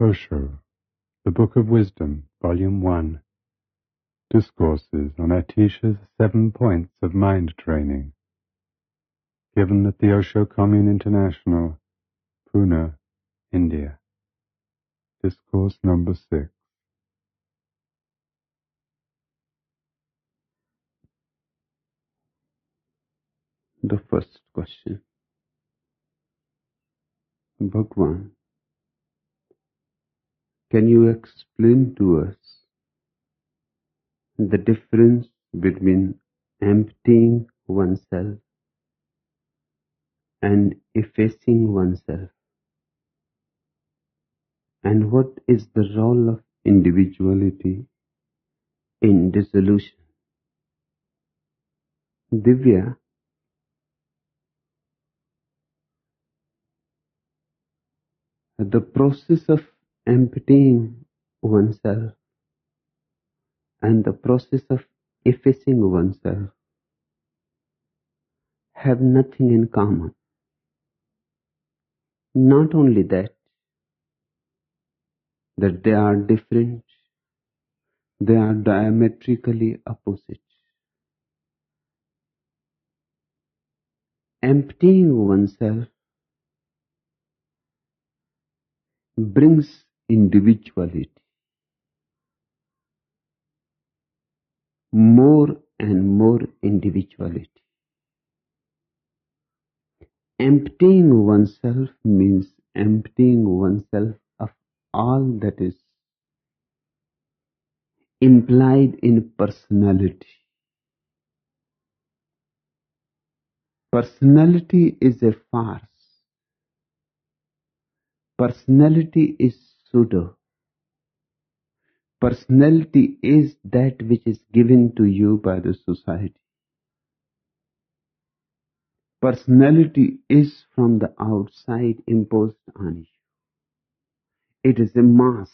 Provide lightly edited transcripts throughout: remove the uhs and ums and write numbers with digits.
Osho, The Book of Wisdom, Volume 1, Discourses on Atisha's 7 Points of Mind Training, given at the Osho Commune International, Pune, India. Discourse number 6. The first question. Bhagwan, can you explain to us the difference between emptying oneself and effacing oneself? And what is the role of individuality in dissolution? Divya, the process of emptying oneself and the process of effacing oneself have nothing in common. Not only that they are different, they are diametrically opposite. Emptying oneself brings individuality, more and more individuality. Emptying oneself means emptying oneself of all that is implied in personality. Personality is a farce. Personality is pseudo. Personality is that which is given to you by the society. Personality is from the outside imposed on you. It is a mask.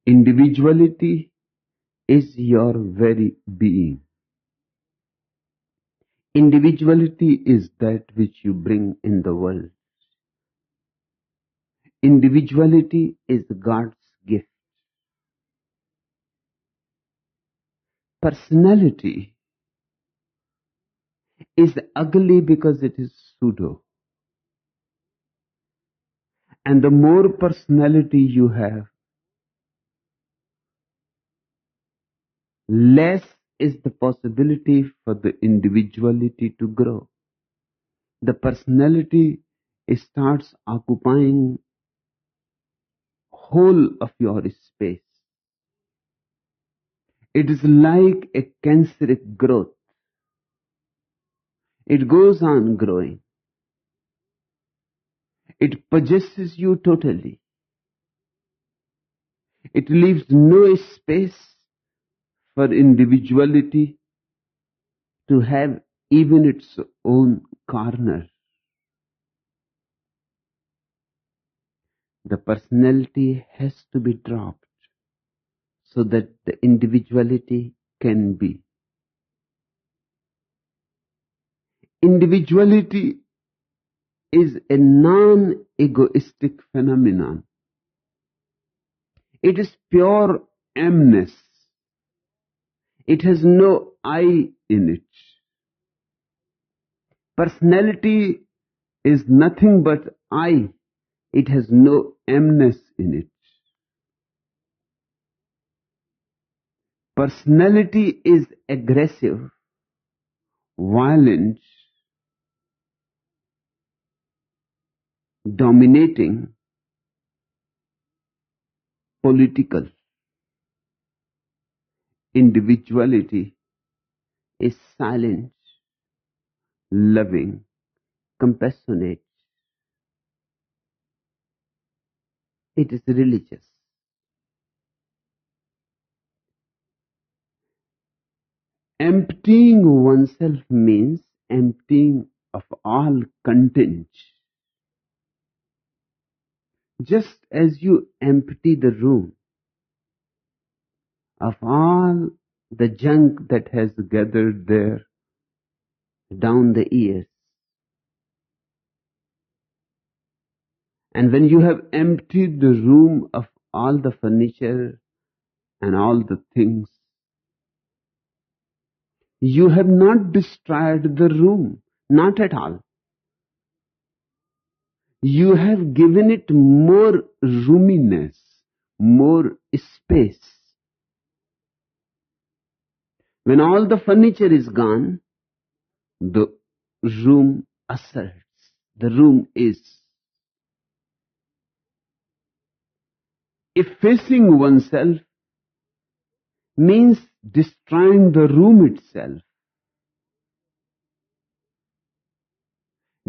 Individuality is your very being. Individuality is that which you bring in the world. Individuality is God's gift. Personality is ugly because it is pseudo. And the more personality you have, less is the possibility for the individuality to grow. The personality starts occupying whole of your space. It is like a canceric growth. It goes on growing. It possesses you totally. It leaves no space for individuality to have even its own corner. The personality has to be dropped so that the individuality can be. Individuality is a non-egoistic phenomenon. It is pure emness. It has no I in it. Personality is nothing but I. It has no emness in it. Personality is aggressive, violent, dominating, political. Individuality is silent, loving, compassionate. It is religious. Emptying oneself means emptying of all content. Just as you empty the room of all the junk that has gathered there down the years, And when you have emptied the room of all the furniture and all the things, you have not destroyed the room, not at all. You have given it more roominess, more space. When all the furniture is gone, the room asserts, the room is. Effacing oneself means destroying the room itself,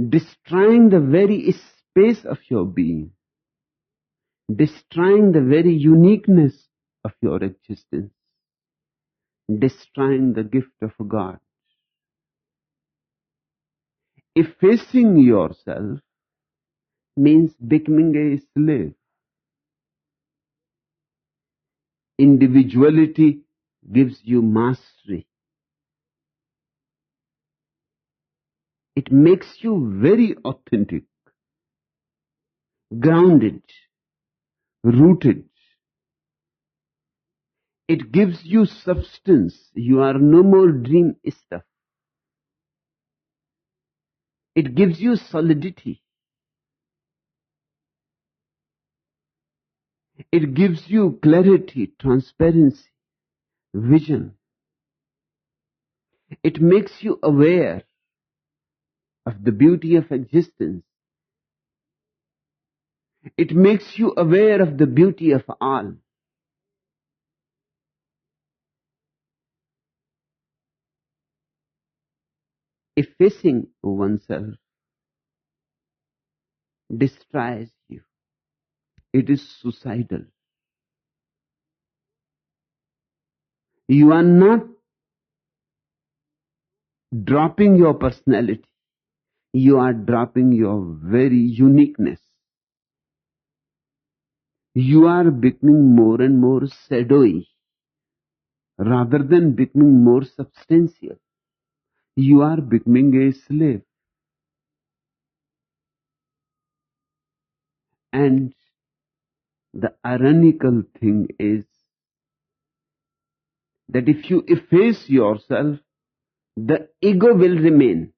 destroying the very space of your being, destroying the very uniqueness of your existence, destroying the gift of God. Effacing yourself means becoming a slave. Individuality gives you mastery. It makes you very authentic, grounded, rooted. It gives you substance. You are no more dream stuff. It gives you solidity. It gives you clarity, transparency, vision. It makes you aware of the beauty of existence. It makes you aware of the beauty of all. Effacing oneself destroys you. It is suicidal. You are not dropping your personality. You are dropping your very uniqueness. You are becoming more and more shadowy rather than becoming more substantial. You are becoming a slave. And the ironical thing is that if you efface yourself, the ego will remain.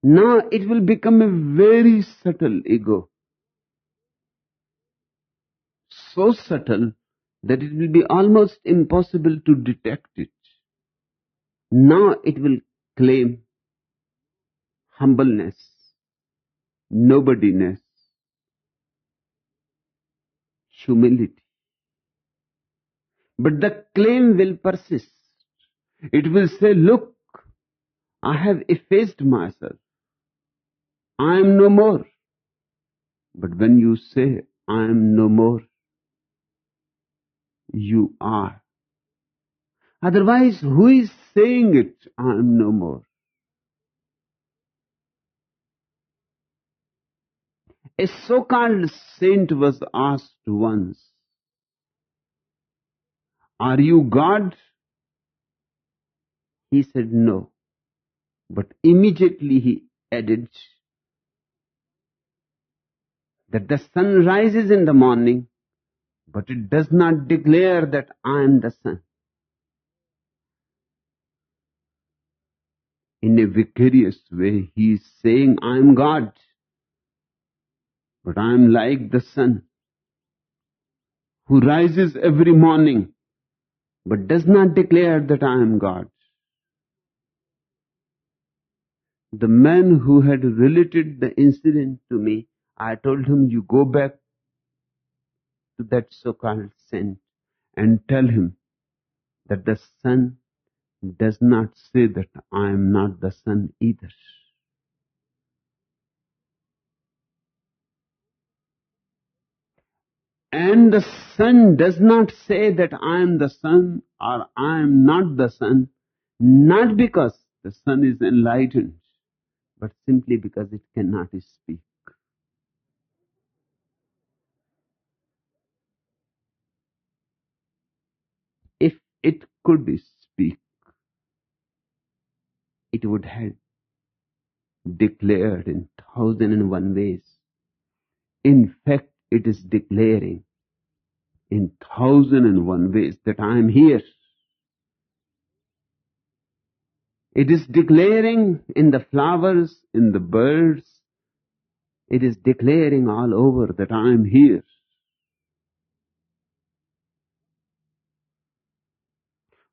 Now it will become a very subtle ego. So subtle that it will be almost impossible to detect it. Now it will claim humbleness, nobodiness, humility. But the claim will persist. It will say, look, I have effaced myself. I am no more. But when you say, I am no more, you are. Otherwise, who is saying it? I am no more. A so-called saint was asked once, are you God? He said no. But immediately he added that the sun rises in the morning, but it does not declare that I am the sun. In a vicarious way, he is saying, I am God, but I am like the sun, who rises every morning, but does not declare that I am God. The man who had related the incident to me, I told him, you go back to that so-called saint and tell him that the sun does not say that I am not the sun either. And the sun does not say that I am the sun or I am not the sun, not because the sun is enlightened, but simply because it cannot speak. If it could speak, it would have declared in 1001 ways. In fact, it is declaring in 1001 ways that I am here. It is declaring in the flowers, in the birds. It is declaring all over that I am here.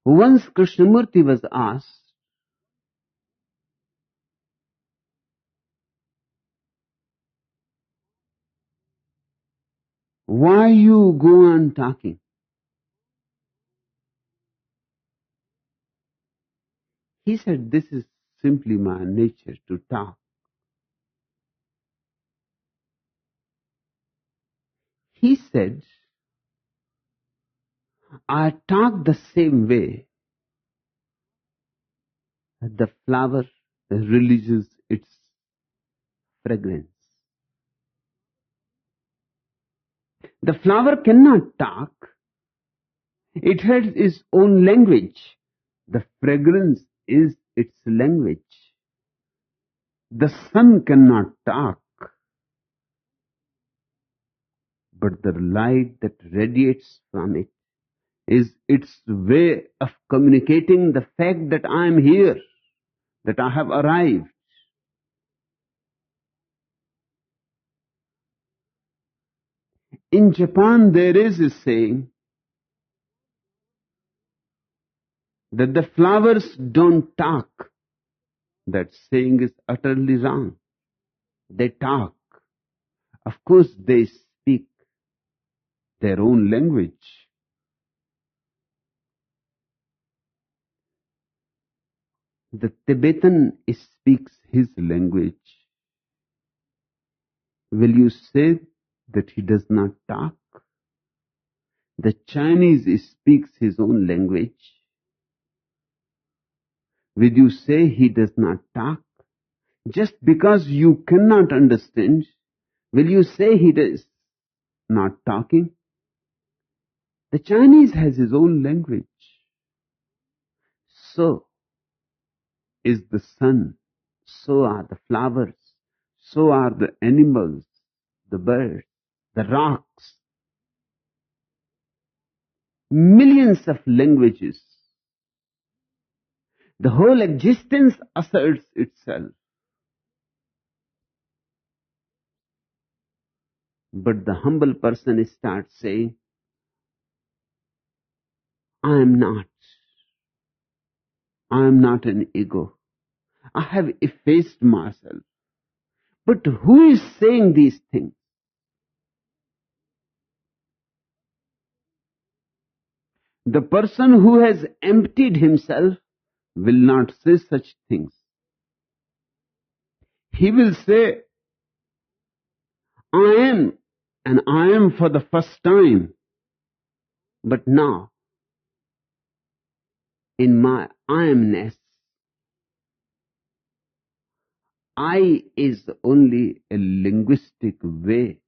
Once Krishnamurti was asked, why you go on talking? He said, this is simply my nature to talk. He said, I talk the same way that the flower releases its fragrance. The flower cannot talk. It has its own language. The fragrance is its language. The sun cannot talk, but the light that radiates from it is its way of communicating the fact that I am here, that I have arrived. In Japan, there is a saying that the flowers don't talk. That saying is utterly wrong. They talk. Of course, they speak their own language. The Tibetan speaks his language. Will you say that he does not talk? The Chinese speaks his own language. Will you say he does not talk? Just because you cannot understand, will you say he is not talking? The Chinese has his own language. So is the sun. So are the flowers. So are the animals, the birds, the rocks. Millions of languages. The whole existence asserts itself. But the humble person starts saying, I am not. I am not an ego. I have effaced myself. But who is saying these things? The person who has emptied himself will not say such things. He will say, I am, and I am for the first time. But now, in my I amness, I is only a linguistic way,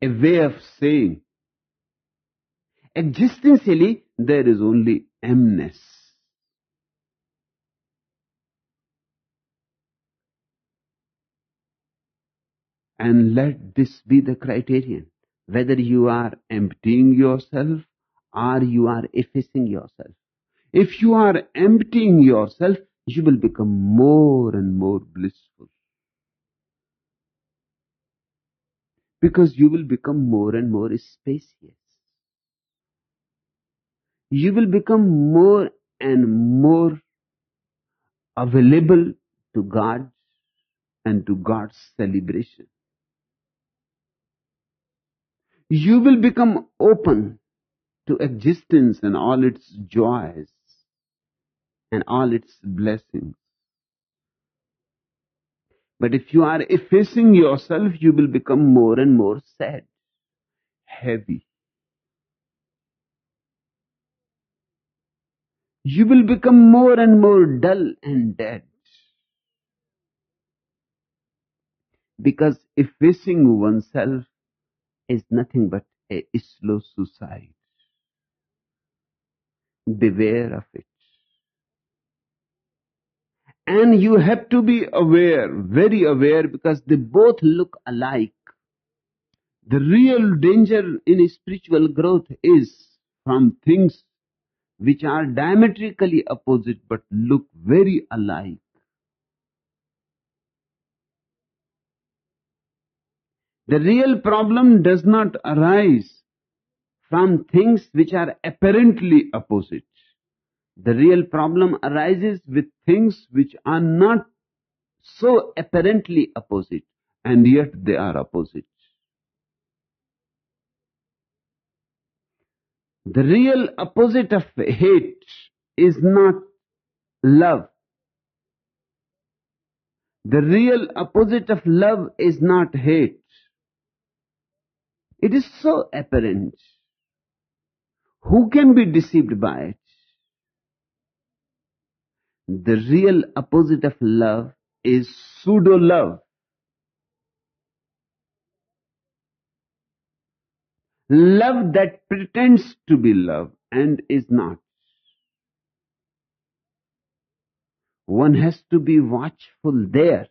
a way of saying. Existentially, there is only amness. And let this be the criterion, whether you are emptying yourself or you are effacing yourself. If you are emptying yourself, you will become more and more blissful. Because you will become more and more spacious. You will become more and more available to God and to God's celebration. You will become open to existence and all its joys and all its blessings. But if you are effacing yourself, you will become more and more sad, heavy. You will become more and more dull and dead. Because effacing oneself is nothing but a slow suicide. Beware of it. And you have to be aware, very aware, because they both look alike. The real danger in spiritual growth is from things which are diametrically opposite but look very alike. The real problem does not arise from things which are apparently opposite. The real problem arises with things which are not so apparently opposite, and yet they are opposite. The real opposite of hate is not love. The real opposite of love is not hate. It is so apparent. Who can be deceived by it? The real opposite of love is pseudo-love. Love that pretends to be love and is not. One has to be watchful there.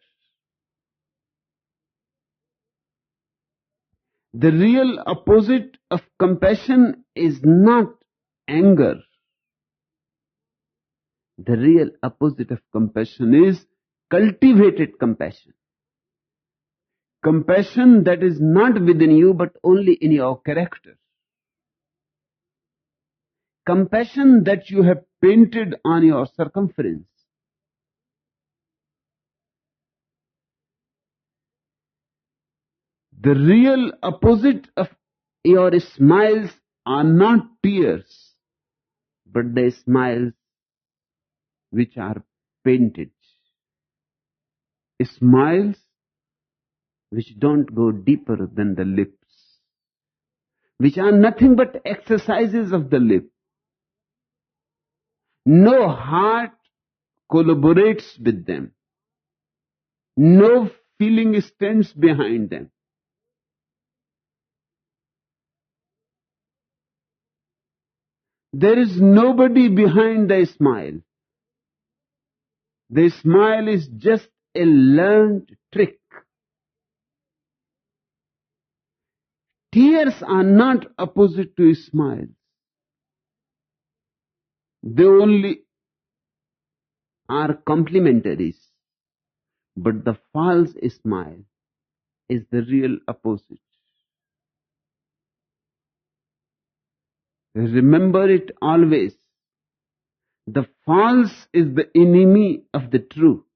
The real opposite of compassion is not anger. The real opposite of compassion is cultivated compassion. Compassion that is not within you but only in your character. Compassion that you have painted on your circumference. The real opposite of your smiles are not tears, but the smiles which are painted. Smiles which don't go deeper than the lips, which are nothing but exercises of the lip. No heart collaborates with them. No feeling stands behind them. There is nobody behind the smile. The smile is just a learned trick. Tears are not opposite to smiles. They only are complementaries. But the false smile is the real opposite. Remember it always. The false is the enemy of the true.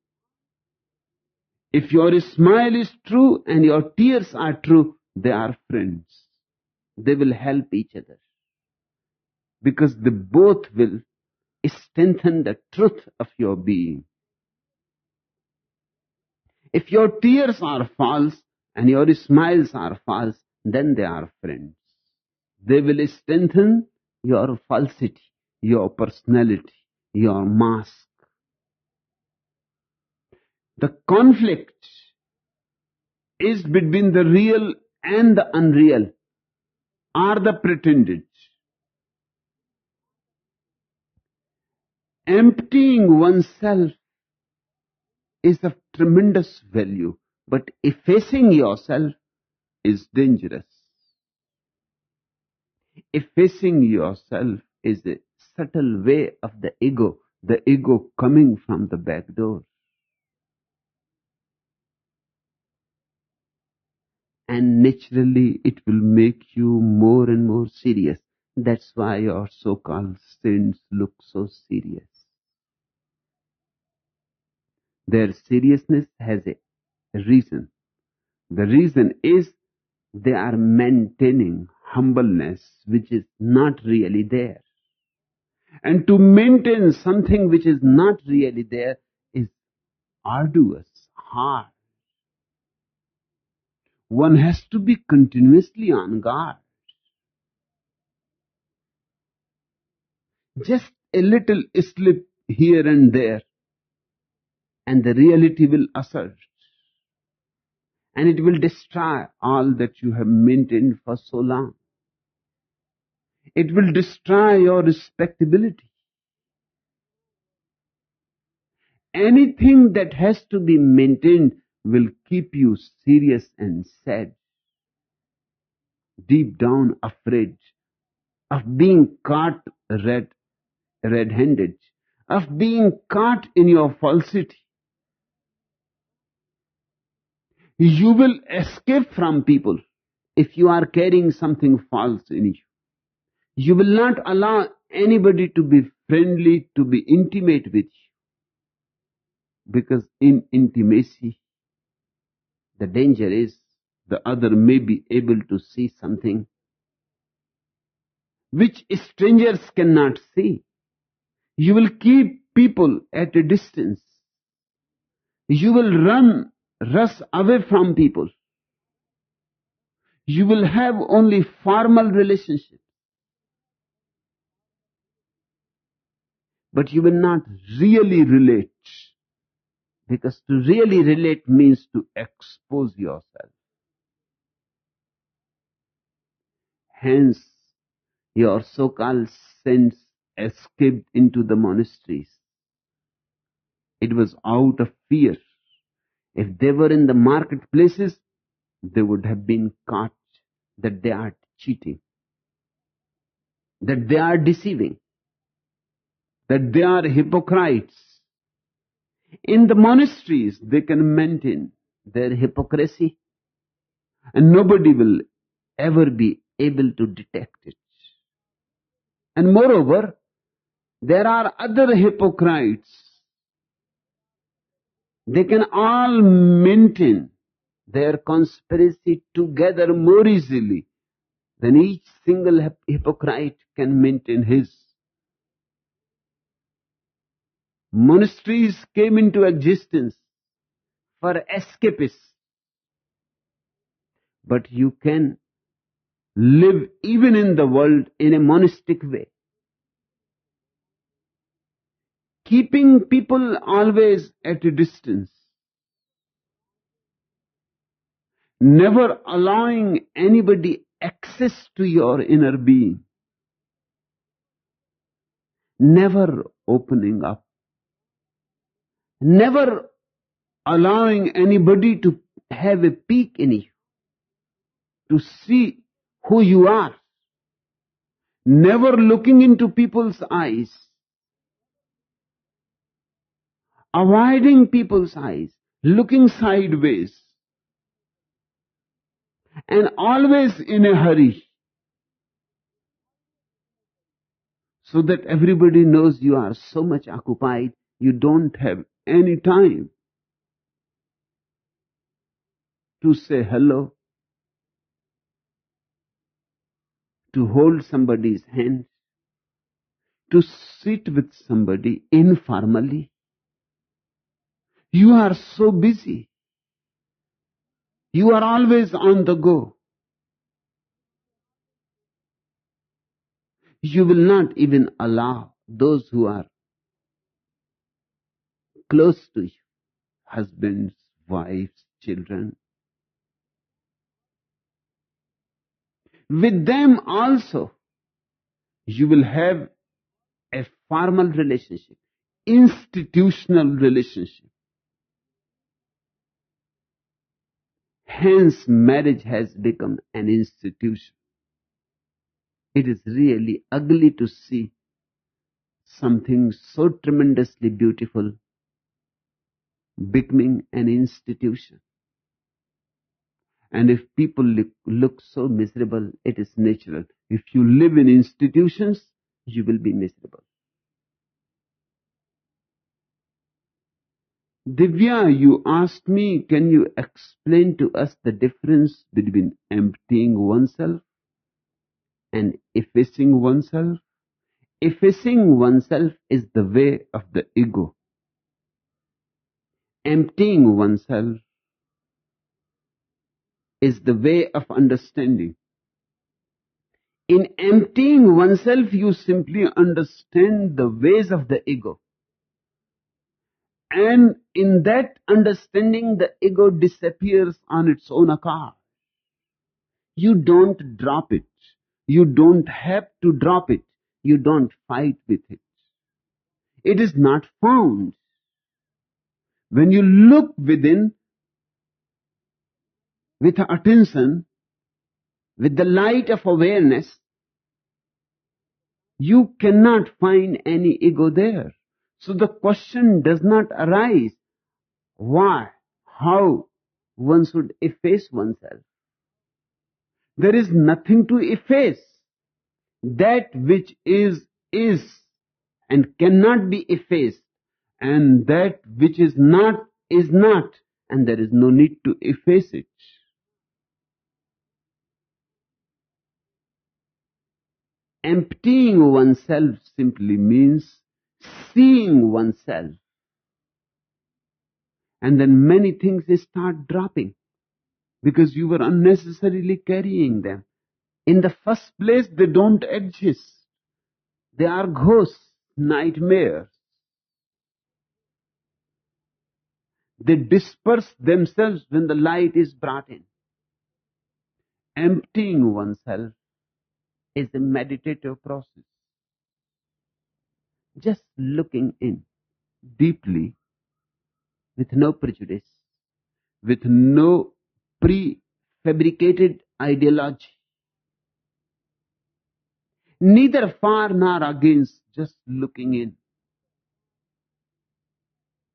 If your smile is true and your tears are true, they are friends. They will help each other. Because they both will strengthen the truth of your being. If your tears are false and your smiles are false, then they are friends. They will strengthen your falsity, your personality, your mask. The conflict is between the real and the unreal, or the pretended. Emptying oneself is of tremendous value, but effacing yourself is dangerous. Effacing yourself is a subtle way of the ego coming from the back door. And naturally it will make you more and more serious. That's why your so-called saints look so serious. Their seriousness has a reason. The reason is they are maintaining humbleness which is not really there. And to maintain something which is not really there is arduous, hard. One has to be continuously on guard. Just a little slip here and there, and the reality will assert. And it will destroy all that you have maintained for so long. It will destroy your respectability. anything that has to be maintained will keep you serious and sad, deep down afraid of being caught red-handed, of being caught in your falsity. You will escape from people if you are carrying something false in you. You will not allow anybody to be friendly, to be intimate with you. Because in intimacy, the danger is the other may be able to see something which strangers cannot see. You will keep people at a distance. You will rush away from people. You will have only formal relationships. But you will not really relate. Because to really relate means to expose yourself. Hence, your so-called saints escaped into the monasteries. It was out of fear. If they were in the marketplaces, they would have been caught that they are cheating, that they are deceiving, that they are hypocrites. In the monasteries, they can maintain their hypocrisy and nobody will ever be able to detect it. And moreover, there are other hypocrites. They can all maintain their conspiracy together more easily than each single hypocrite can maintain his. Monasteries came into existence for escapists. But you can live even in the world in a monastic way. Keeping people always at a distance. Never allowing anybody access to your inner being. Never opening up. Never allowing anybody to have a peek in you. To see who you are. Never looking into people's eyes. Avoiding people's eyes. Looking sideways. And always in a hurry. So that everybody knows you are so much occupied, you don't have any time to say hello, to hold somebody's hand, to sit with somebody informally. You are so busy. You are always on the go. You will not even allow those who are close to you, husbands, wives, children. With them also, you will have a formal relationship, institutional relationship. Hence, marriage has become an institution. It is really ugly to see something so tremendously beautiful becoming an institution. And if people look so miserable, it is natural. If you live in institutions, you will be miserable. Divya, you asked me, can you explain to us the difference between emptying oneself and effacing oneself? Effacing oneself is the way of the ego. Emptying oneself is the way of understanding. In emptying oneself, you simply understand the ways of the ego. And in that understanding, the ego disappears on its own account. You don't drop it. You don't have to drop it. You don't fight with it. It is not found. When you look within with attention, with the light of awareness, you cannot find any ego there. So the question does not arise why, how one should efface oneself. There is nothing to efface. That which is and cannot be effaced, and that which is not, and there is no need to efface it. Emptying oneself simply means seeing oneself, and then many things start dropping because you were unnecessarily carrying them. In the first place, they don't exist. They are ghosts, nightmares. They disperse themselves when the light is brought in. Emptying oneself is a meditative process. Just looking in deeply with no prejudice, with no prefabricated ideology, neither far nor against, just looking in.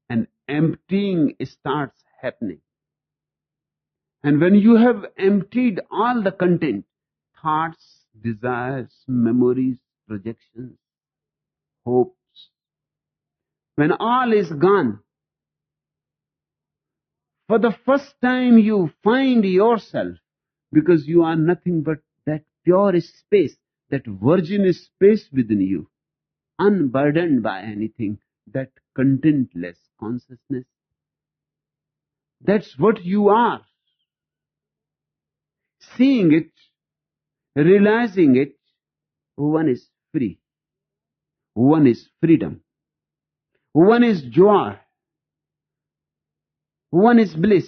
And emptying starts happening. And when you have emptied all the content, thoughts, desires, memories, projections, hopes, when all is gone, for the first time you find yourself, because you are nothing but that pure space, that virgin space within you, unburdened by anything, that contentless consciousness. That's what you are. Seeing it, realizing it, one is free. One is freedom. One is joy. One is bliss.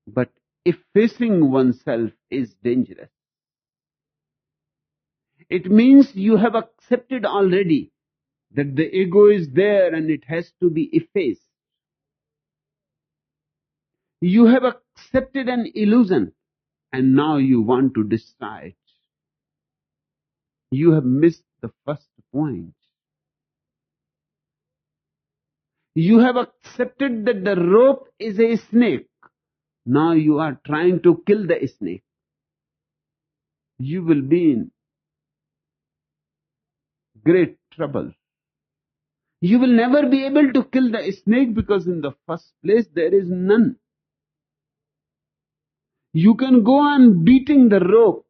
But effacing oneself is dangerous. It means you have accepted already that the ego is there and it has to be effaced. You have accepted an illusion and now you want to destroy it. You have missed the first point. You have accepted that the rope is a snake. Now you are trying to kill the snake. You will be in great trouble. You will never be able to kill the snake because in the first place there is none. You can go on beating the rope,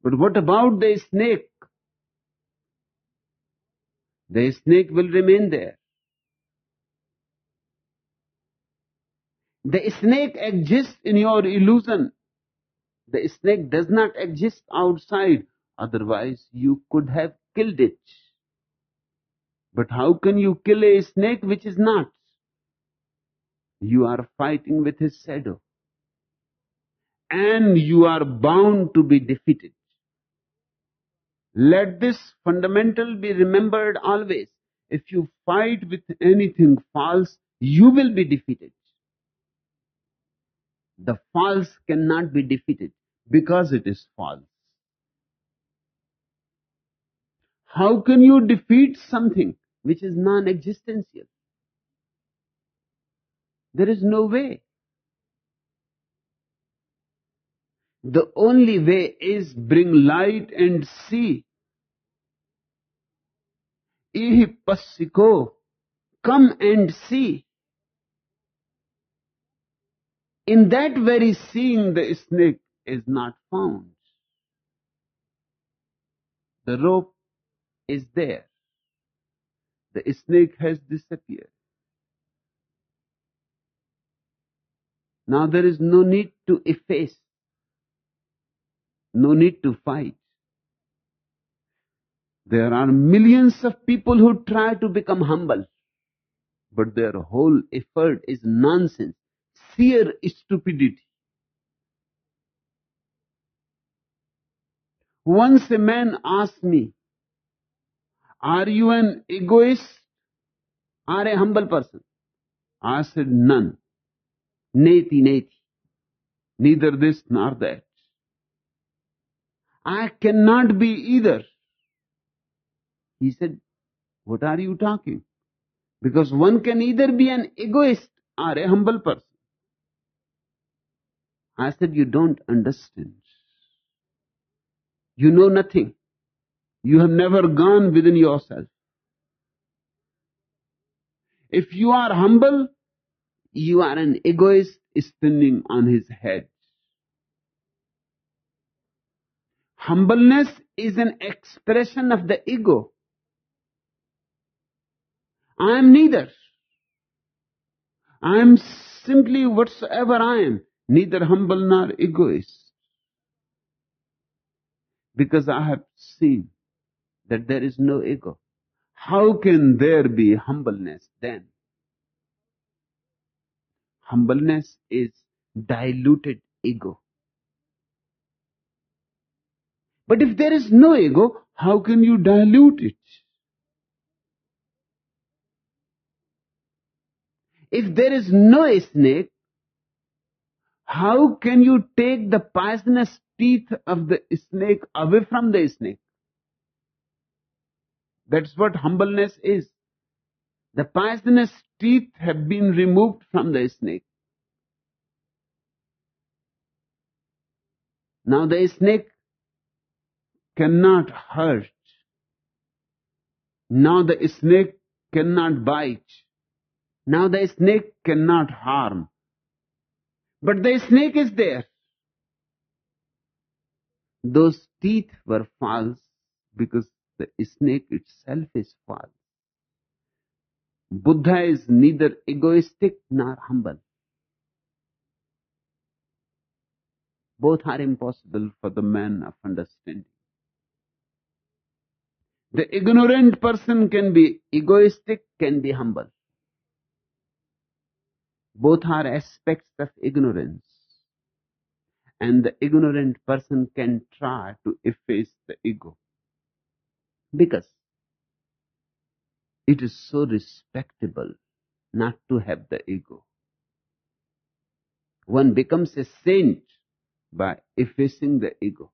but what about the snake? The snake will remain there. The snake exists in your illusion. The snake does not exist outside. Otherwise, you could have killed it. But how can you kill a snake which is not? You are fighting with his shadow. And you are bound to be defeated. Let this fundamental be remembered always. If you fight with anything false, you will be defeated. The false cannot be defeated because it is false. How can you defeat something which is non-existential? There is no way. The only way is bring light and see. Ihi passiko, come and see. In that very seeing, the snake is not found. The rope is there. The snake has disappeared. Now there is no need to efface, no need to fight. There are millions of people who try to become humble, but their whole effort is nonsense, sheer stupidity. Once a man asked me, Are you an egoist or a humble person? I said, none. Neti, neti. Neither this nor that. I cannot be either. He said, what are you talking? Because one can either be an egoist or a humble person. I said, you don't understand. You know nothing. You have never gone within yourself. If you are humble, you are an egoist standing on his head. Humbleness is an expression of the ego. I am neither. I am simply whatsoever I am, neither humble nor egoist. Because I have seen that there is no ego. How can there be humbleness then? Humbleness is diluted ego. But if there is no ego, how can you dilute it? If there is no snake, how can you take the poisonous teeth of the snake away from the snake? That's what humbleness is. The poisonous teeth have been removed from the snake. Now the snake cannot hurt. Now the snake cannot bite. Now the snake cannot harm. But the snake is there. Those teeth were false because the snake itself is false. Buddha is neither egoistic nor humble. Both are impossible for the man of understanding. The ignorant person can be egoistic, can be humble. Both are aspects of ignorance. And the ignorant person can try to efface the ego. Because it is so respectable not to have the ego. One becomes a saint by effacing the ego.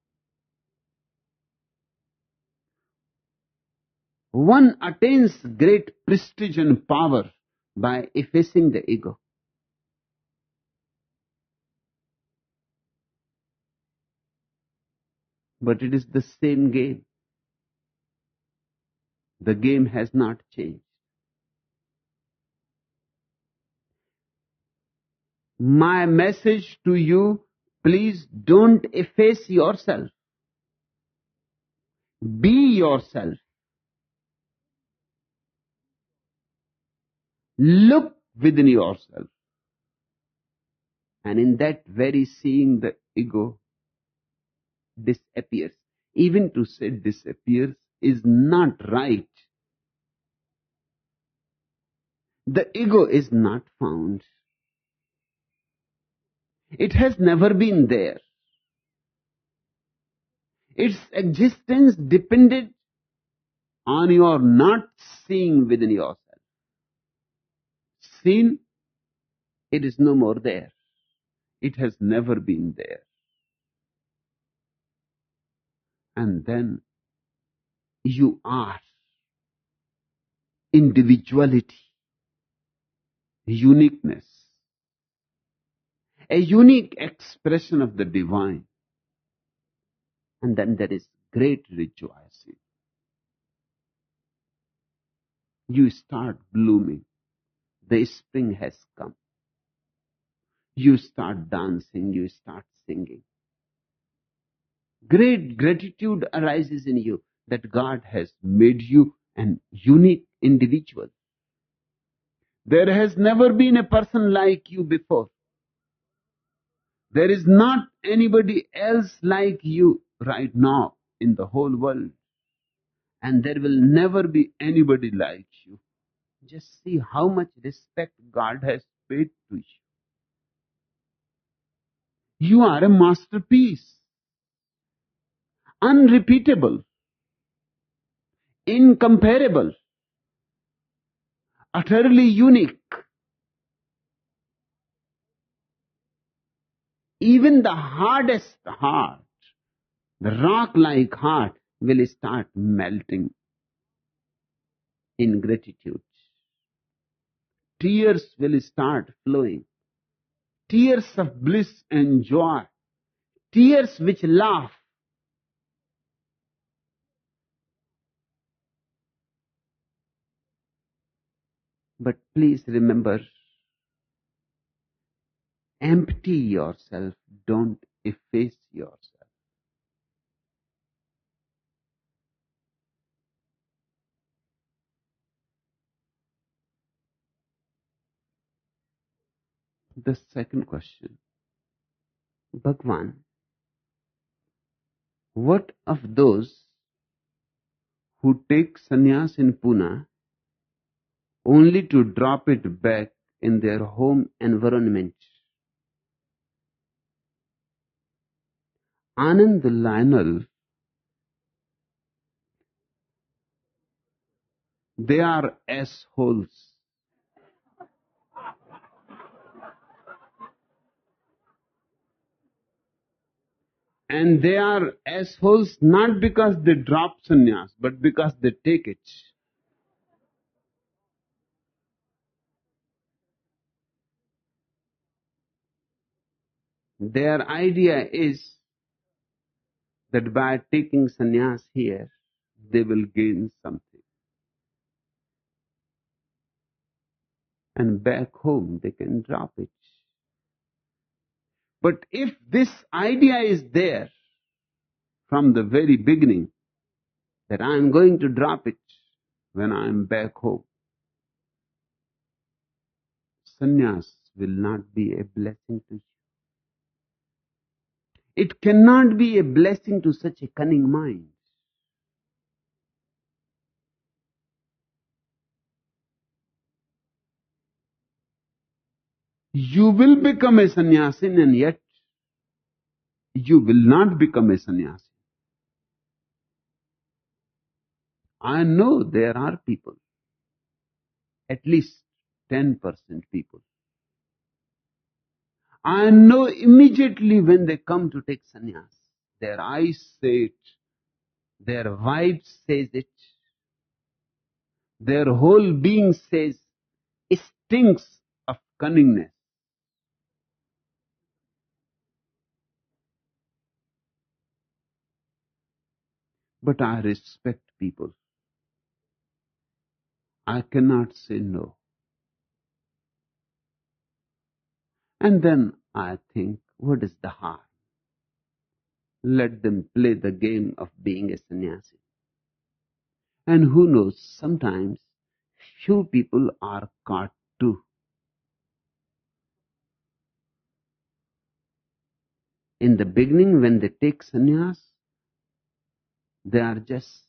One attains great prestige and power by effacing the ego. But it is the same game. The game has not changed. My message to you, please don't efface yourself. Be yourself. Look within yourself. And in that very seeing, the ego disappears. Even to say disappears is not right. The ego is not found. It has never been there. Its existence depended on your not seeing within yourself. Seen, it is no more there. It has never been there. And then you are individuality, uniqueness, a unique expression of the divine. And then there is great rejoicing. You start blooming. The spring has come. You start dancing, you start singing. Great gratitude arises in you that God has made you an unique individual. There has never been a person like you before. There is not anybody else like you right now in the whole world. And there will never be anybody like you. Just see how much respect God has paid to you. You are a masterpiece, unrepeatable, incomparable, utterly unique. Even the hardest heart, the rock-like heart, will start melting in gratitude. Tears will start flowing. Tears of bliss and joy. Tears which laugh. But please remember, empty yourself, don't efface yourself. The second question, Bhagwan, what of those who take sannyas in Pune only to drop it back in their home environment? Anand Lionel, they are assholes. And they are assholes not because they drop sannyas, but because they take it. Their idea is that by taking sannyas here, they will gain something. And back home, they can drop it. But if this idea is there from the very beginning, that I am going to drop it when I am back home, sannyas will not be a blessing to you. It cannot be a blessing to such a cunning mind. You will become a sannyasin and yet you will not become a sannyasin. I know there are people, at least 10% people. I know immediately when they come to take sannyas, their eyes say it, their vibe says it, their whole being says, it stinks of cunningness. But I respect people. I cannot say no. And then I think, what is the harm? Let them play the game of being a sannyasi. And who knows, sometimes few people are caught too. In the beginning, when they take sannyas, they are just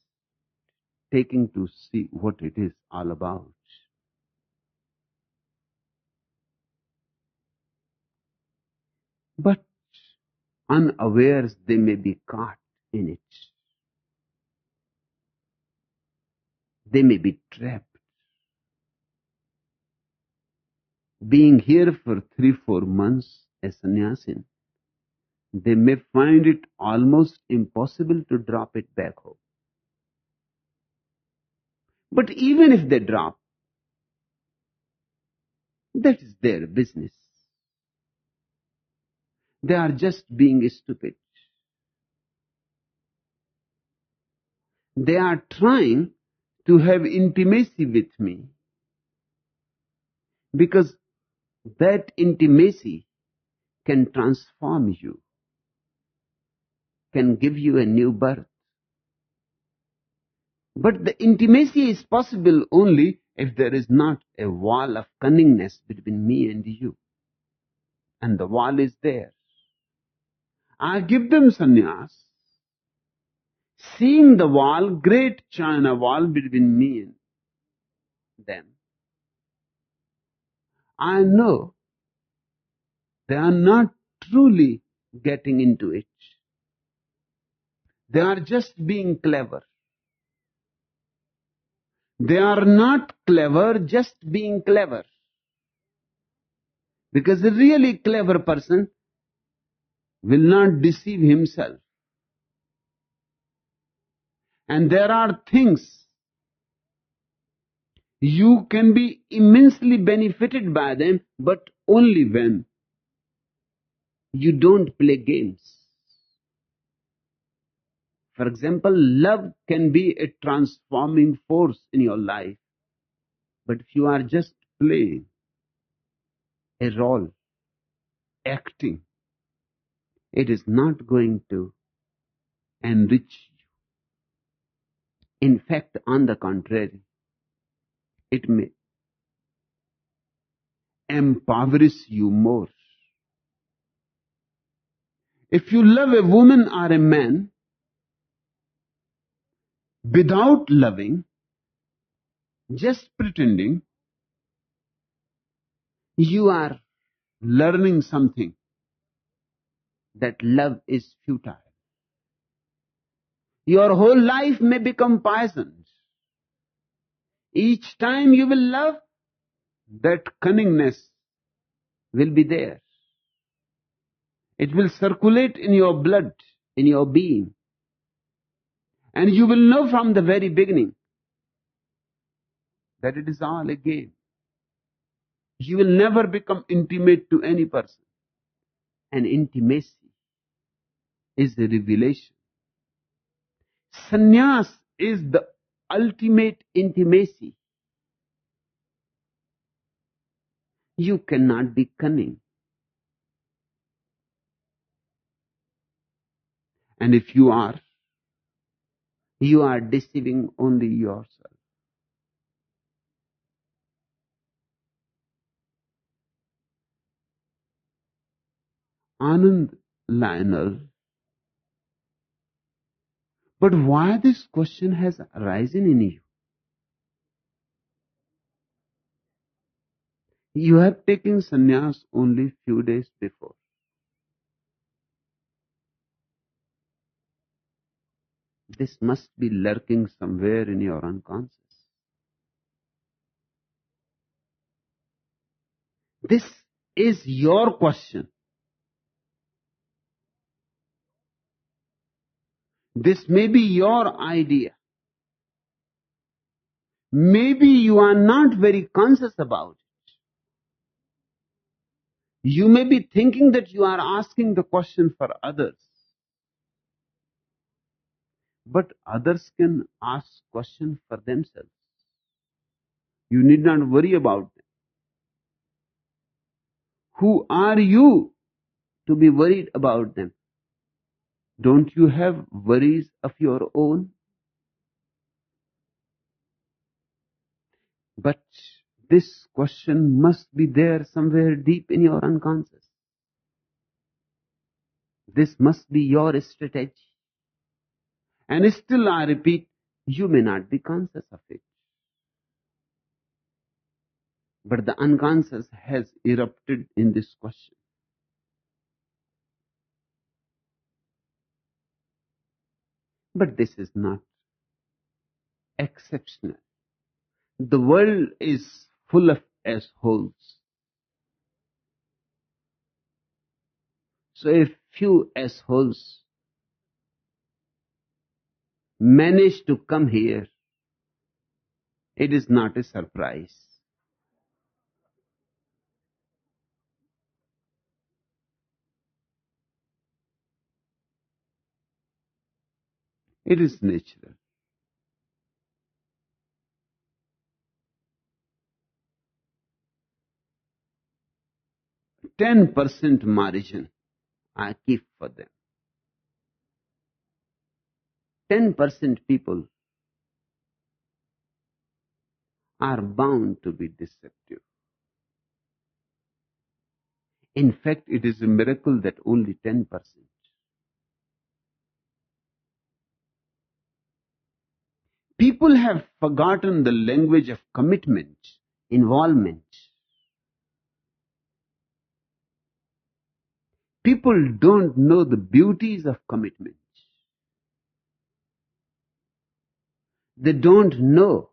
taking to see what it is all about. But unawares, they may be caught in it. They may be trapped. Being here for 3-4 months as sannyasin, they may find it almost impossible to drop it back home. But even if they drop, that is their business. They are just being stupid. They are trying to have intimacy with me because that intimacy can transform you, can give you a new birth. But the intimacy is possible only if there is not a wall of cunningness between me and you. And the wall is there. I give them sannyas, seeing the wall, great China wall between me and them. I know they are not truly getting into it. They are just being clever. They are not clever just being clever. Because a really clever person will not deceive himself. And there are things you can be immensely benefited by them, but only when you don't play games. For example, love can be a transforming force in your life. But if you are just playing a role, acting, it is not going to enrich you. In fact, on the contrary, it may impoverish you more. If you love a woman or a man without loving, just pretending, you are learning something, that love is futile. Your whole life may become poisoned. Each time you will love, that cunningness will be there. It will circulate in your blood, in your being. And you will know from the very beginning that it is all a game. You will never become intimate to any person. And intimacy is the revelation. Sannyas is the ultimate intimacy. You cannot be cunning. And if you are deceiving only yourself. Anand Lionel. But why this question has arisen in you? You have taken sannyas only few days before. This must be lurking somewhere in your unconscious. This is your question. This may be your idea. Maybe you are not very conscious about it. You may be thinking that you are asking the question for others. But others can ask questions for themselves. You need not worry about them. Who are you to be worried about them? Don't you have worries of your own? But this question must be there somewhere deep in your unconscious. This must be your strategy. And still I repeat, you may not be conscious of it. But the unconscious has erupted in this question. But this is not exceptional. The world is full of assholes. So if few assholes manage to come here, it is not a surprise. It is natural. %10 margin I keep for them. 10% people are bound to be deceptive. In fact, it is a miracle that only 10%. People have forgotten the language of commitment, involvement. People don't know the beauties of commitment. They don't know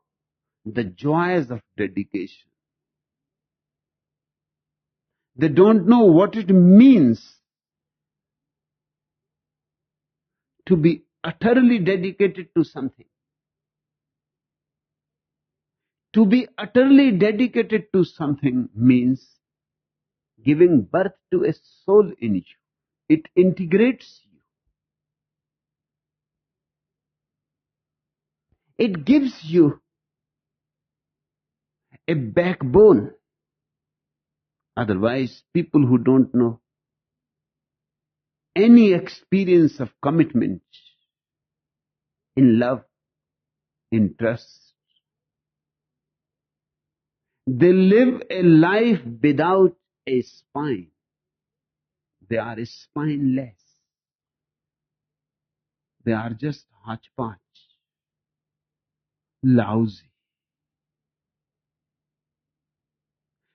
the joys of dedication. They don't know what it means to be utterly dedicated to something. To be utterly dedicated to something means giving birth to a soul in you. It integrates you. It gives you a backbone. Otherwise, people who don't know any experience of commitment in love, in trust, they live a life without a spine. They are spineless. They are just hodgepodge, lousy.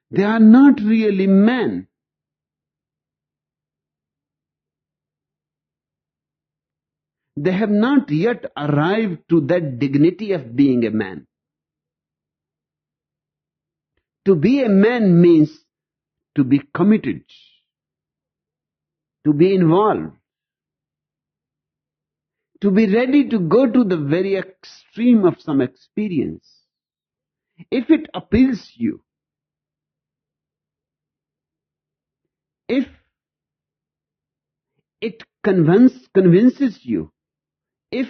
They are not really men. They have not yet arrived to that dignity of being a man. To be a man means to be committed, to be involved, to be ready to go to the very extreme of some experience. If it appeals you, if it convinces you, if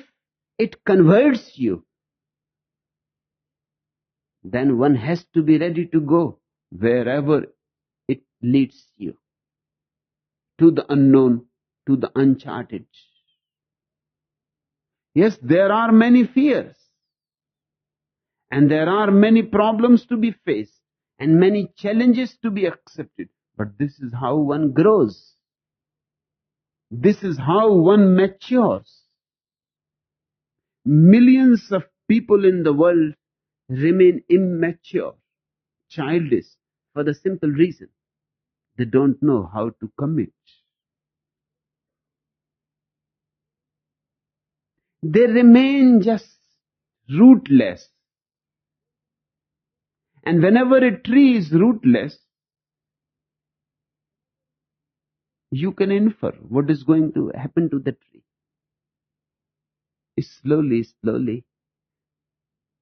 it converts you, then one has to be ready to go wherever it leads you, to the unknown, to the uncharted. Yes, there are many fears, and there are many problems to be faced, and many challenges to be accepted. But this is how one grows. This is how one matures. Millions of people in the world remain immature, childish, for the simple reason they don't know how to commit. They remain just rootless. And whenever a tree is rootless, you can infer what is going to happen to the tree. Slowly, slowly,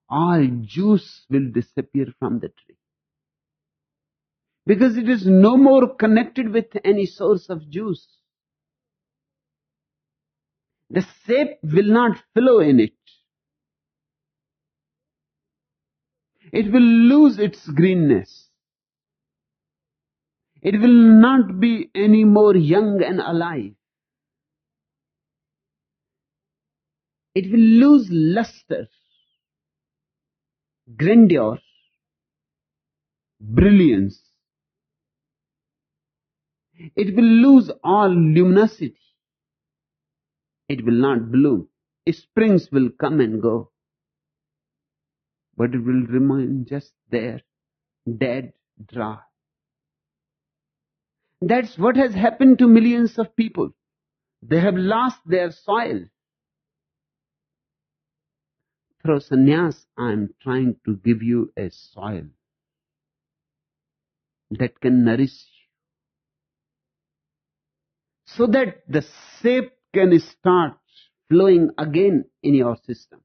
all juice will disappear from the tree. Because it is no more connected with any source of juice. The sap will not flow in it. It will lose its greenness. It will not be any more young and alive. It will lose luster, grandeur, brilliance. It will lose all luminosity. It will not bloom. Springs will come and go, but it will remain just there, dead, dry. That's what has happened to millions of people. They have lost their soil. Through sannyas, I am trying to give you a soil that can nourish you, so that the sap can start flowing again in your system,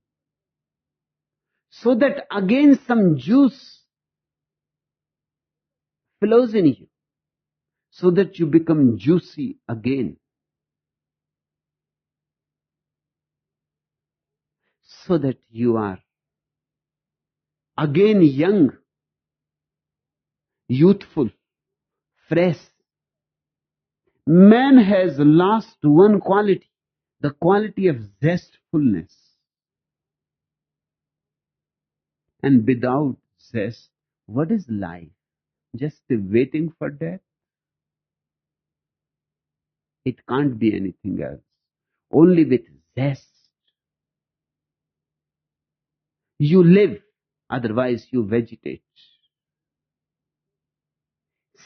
so that again some juice flows in you, so that you become juicy again, so that you are again young, youthful, fresh. Man has lost one quality, the quality of zestfulness. And without zest, what is life? Just waiting for death? It can't be anything else. Only with zest you live, otherwise you vegetate.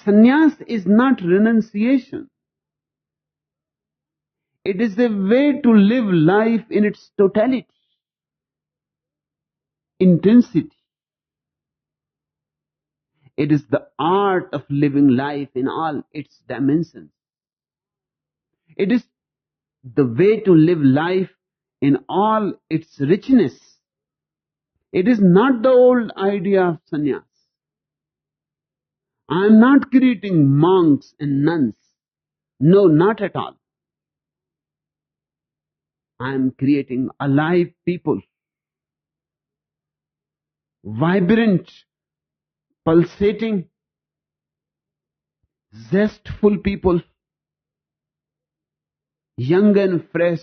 Sannyas is not renunciation. It is a way to live life in its totality, intensity. It is the art of living life in all its dimensions. It is the way to live life in all its richness. It is not the old idea of sannyas. I am not creating monks and nuns. No, not at all. I am creating alive people, vibrant, pulsating, zestful people, young and fresh,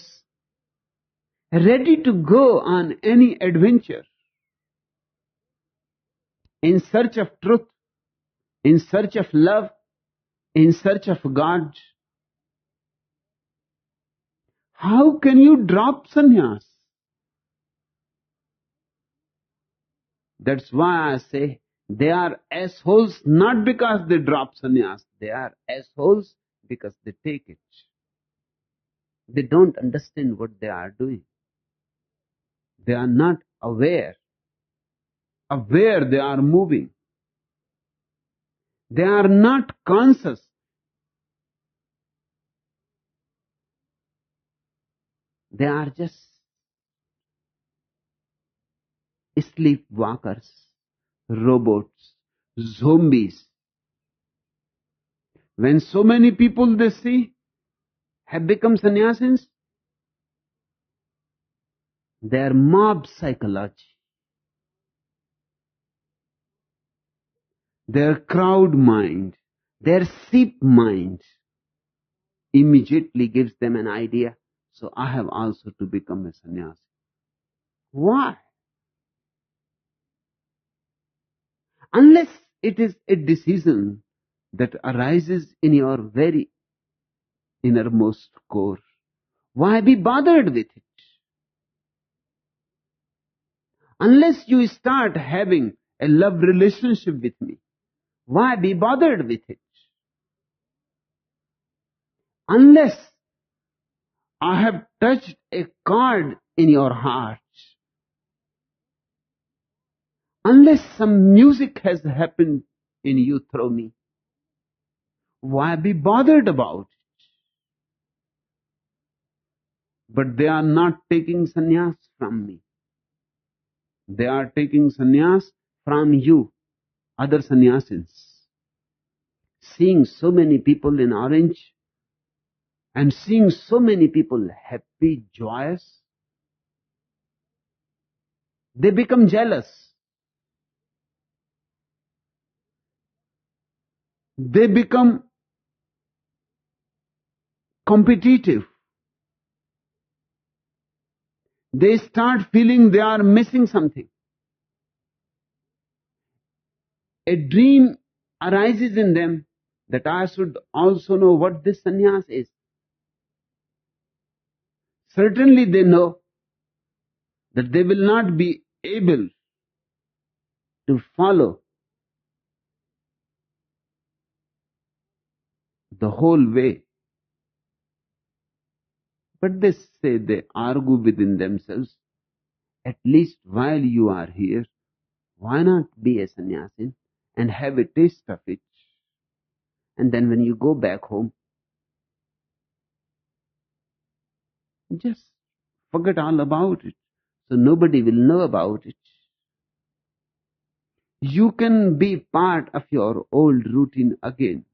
ready to go on any adventure in search of truth, in search of love, in search of God. How can you drop sannyas? That's why I say they are assholes not because they drop sannyas. They are assholes because they take it. They don't understand what they are doing. They are not aware of where they are moving. They are not conscious. They are just sleepwalkers, robots, zombies. When so many people they see have become sannyasis, their mob psychology, their crowd mind, their sheep mind immediately gives them an idea. So I have also to become a sannyasi. Why? Unless it is a decision that arises in your very innermost core, why be bothered with it? Unless you start having a love relationship with me, why be bothered with it? Unless I have touched a chord in your heart, unless some music has happened in you through me, why be bothered about it? But they are not taking sannyas from me. They are taking sannyas from you, other sannyasis. Seeing so many people in orange and seeing so many people happy, joyous, they become jealous. They become competitive. They start feeling they are missing something. A dream arises in them that I should also know what this sannyas is. Certainly they know that they will not be able to follow the whole way. But they say, they argue within themselves, at least while you are here, why not be a sannyasin and have a taste of it? And then when you go back home, just forget all about it. So nobody will know about it. You can be part of your old routine again.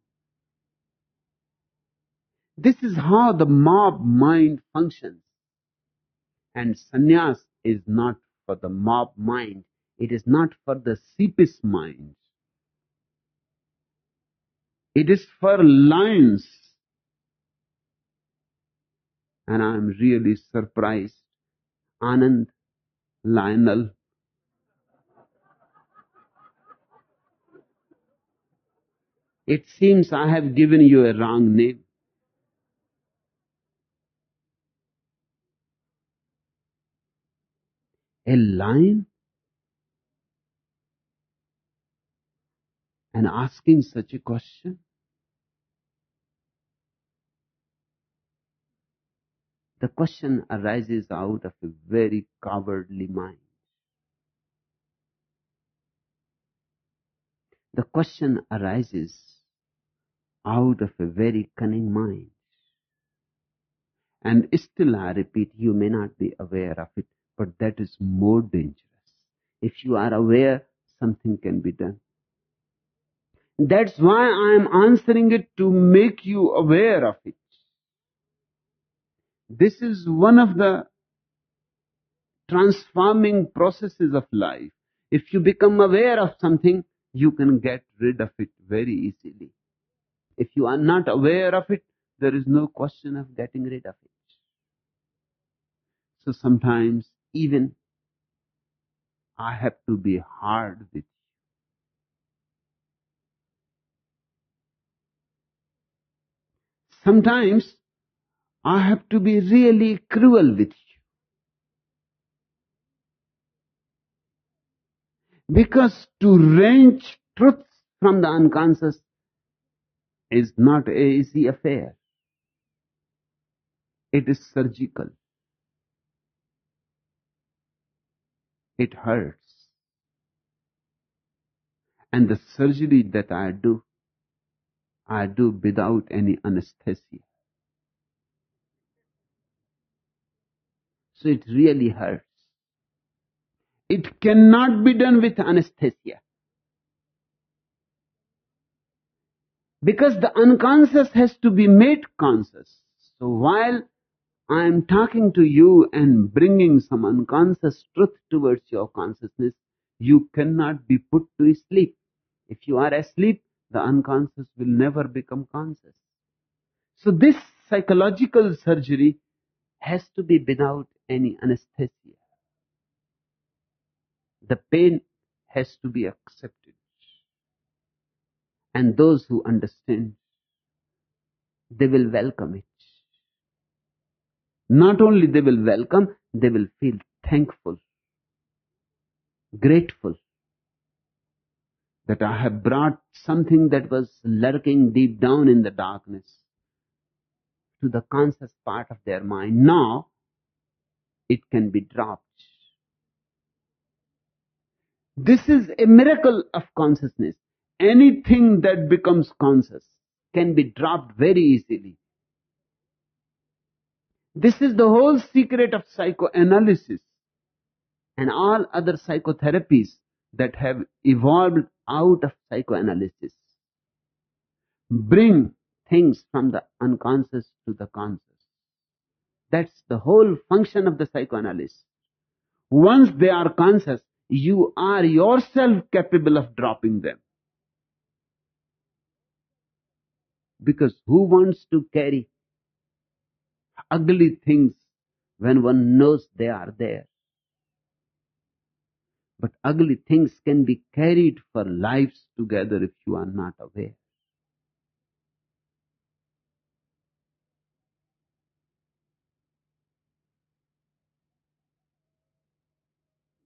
This is how the mob mind functions. And sannyas is not for the mob mind. It is not for the sheepish mind. It is for lions. And I am really surprised. Anand, Lionel, it seems I have given you a wrong name. A lion? And asking such a question? The question arises out of a very cowardly mind. The question arises out of a very cunning mind. And still I repeat, you may not be aware of it, but that is more dangerous. If you are aware, something can be done. That's why I am answering it, to make you aware of it. This is one of the transforming processes of life. If you become aware of something, you can get rid of it very easily. If you are not aware of it, there is no question of getting rid of it. So sometimes even I have to be hard with you. Sometimes I have to be really cruel with you. Because to wrench truth from the unconscious is not an easy affair. It is surgical. It hurts. And the surgery that I do without any anesthesia. So it really hurts. It cannot be done with anesthesia. Because the unconscious has to be made conscious. So while I am talking to you and bringing some unconscious truth towards your consciousness, you cannot be put to sleep. If you are asleep, the unconscious will never become conscious. So this psychological surgery has to be without any anesthesia. The pain has to be accepted. And those who understand, they will welcome it. Not only they will welcome, they will feel thankful, grateful that I have brought something that was lurking deep down in the darkness to the conscious part of their mind. Now it can be dropped. This is a miracle of consciousness. Anything that becomes conscious can be dropped very easily. This is the whole secret of psychoanalysis and all other psychotherapies that have evolved out of psychoanalysis. Bring things from the unconscious to the conscious. That's the whole function of the psychoanalyst. Once they are conscious, you are yourself capable of dropping them. Because who wants to carry ugly things when one knows they are there? But ugly things can be carried for lives together if you are not aware.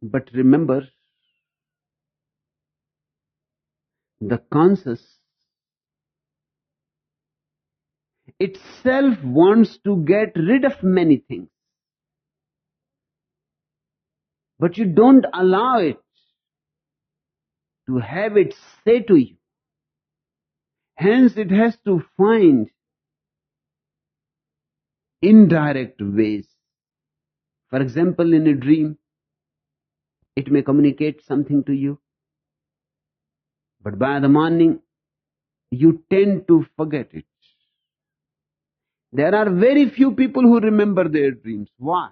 But remember, the conscious itself wants to get rid of many things. But you don't allow it to have it say to you. Hence it has to find indirect ways. For example, in a dream, it may communicate something to you, but by the morning, you tend to forget it. There are very few people who remember their dreams. Why?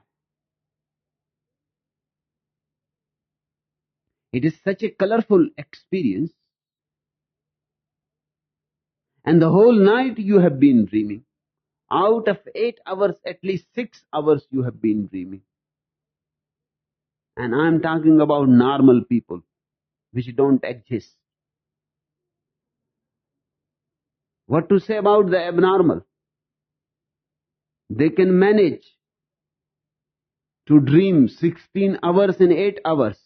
It is such a colorful experience, and the whole night you have been dreaming. Out of 8 hours, at least 6 hours you have been dreaming. And I'm talking about normal people, which don't exist. What to say about the abnormal? They can manage to dream 16 hours in 8 hours.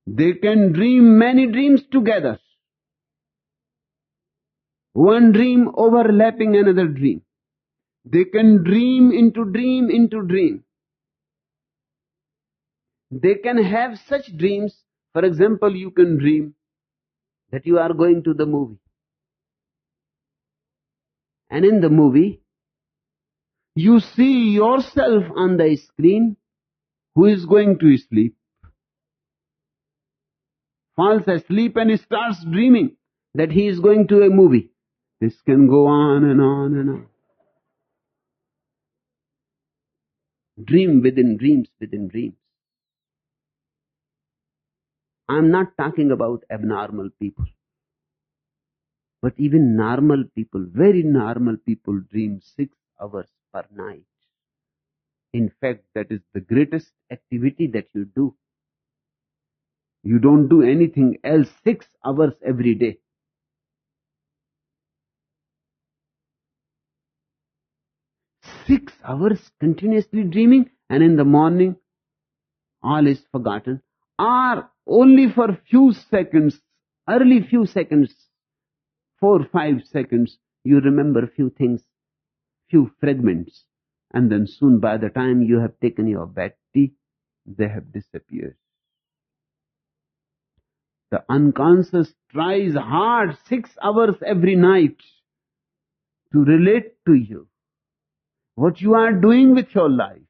They can dream many dreams together. One dream overlapping another dream. They can dream into dream into dream. They can have such dreams. For example, you can dream that you are going to the movie. And in the movie, you see yourself on the screen who is going to sleep, falls asleep and starts dreaming that he is going to a movie. This can go on and on and on. Dream within dreams within dreams. I'm not talking about abnormal people, but even normal people, very normal people dream 6 hours per night. In fact, that is the greatest activity that you do. You don't do anything else 6 hours every day. 6 hours continuously dreaming, and in the morning all is forgotten, or only for few seconds, early few seconds, 4 5 seconds, you remember few things, few fragments, and then soon by the time you have taken your bad tea, they have disappeared. The unconscious tries hard 6 hours every night to relate to you, what you are doing with your life,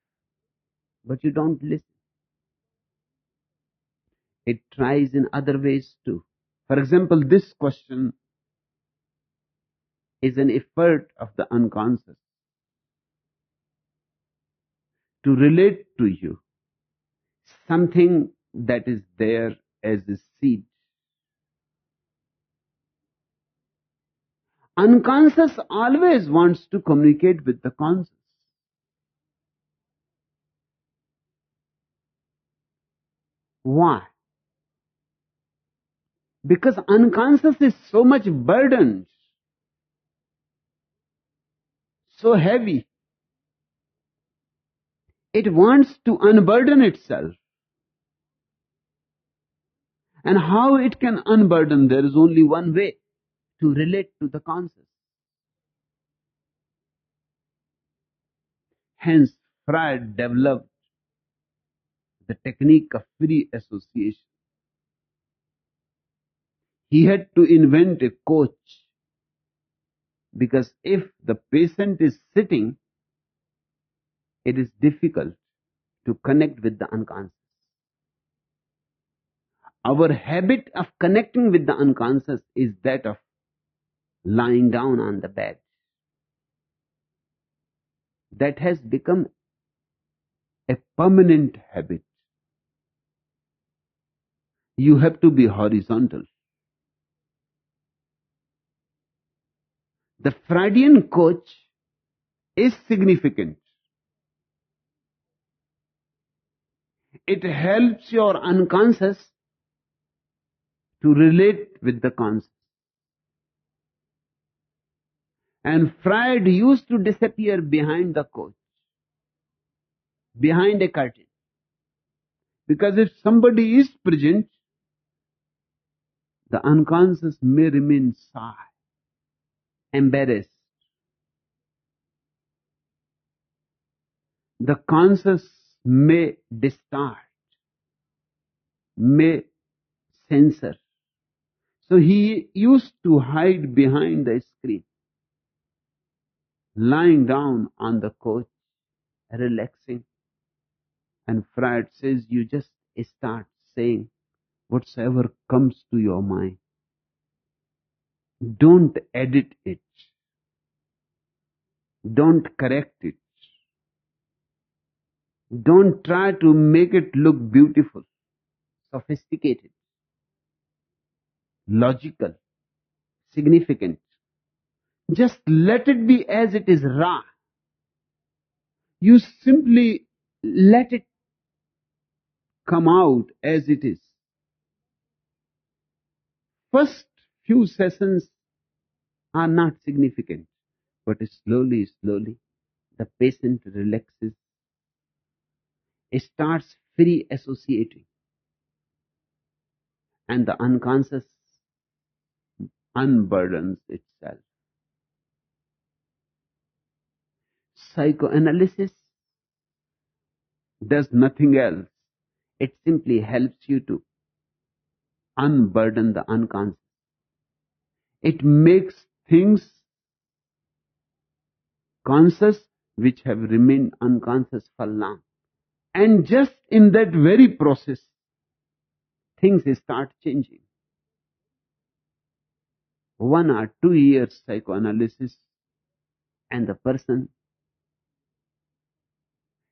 but you don't listen. It tries in other ways too. For example, this question is an effort of the unconscious to relate to you something that is there as a seed. Unconscious always wants to communicate with the conscious. Why? Because unconscious is so much burdened, so heavy. It wants to unburden itself. And how it can unburden? There is only one way: to relate to the conscious. Hence, Freud developed the technique of free association. He had to invent a coach, because if the patient is sitting, it is difficult to connect with the unconscious. Our habit of connecting with the unconscious is that of lying down on the bed. That has become a permanent habit. You have to be horizontal. The Freudian coach is significant. It helps your unconscious to relate with the conscious. And Freud used to disappear behind the coach, behind a curtain. Because if somebody is present, the unconscious may remain shy, embarrassed. The conscious may distort, may censor. So he used to hide behind the screen, lying down on the couch, relaxing. And Freud says you just start saying whatsoever comes to your mind. Don't edit it. Don't correct it. Don't try to make it look beautiful, sophisticated, logical, significant. Just let it be as it is, raw. You simply let it come out as it is. First few sessions are not significant, but slowly, slowly, the patient relaxes, starts free associating, and the unconscious unburdens itself. Psychoanalysis does nothing else. It simply helps you to unburden the unconscious. It makes things conscious which have remained unconscious for long. And just in that very process, things start changing. 1 or 2 years psychoanalysis and the person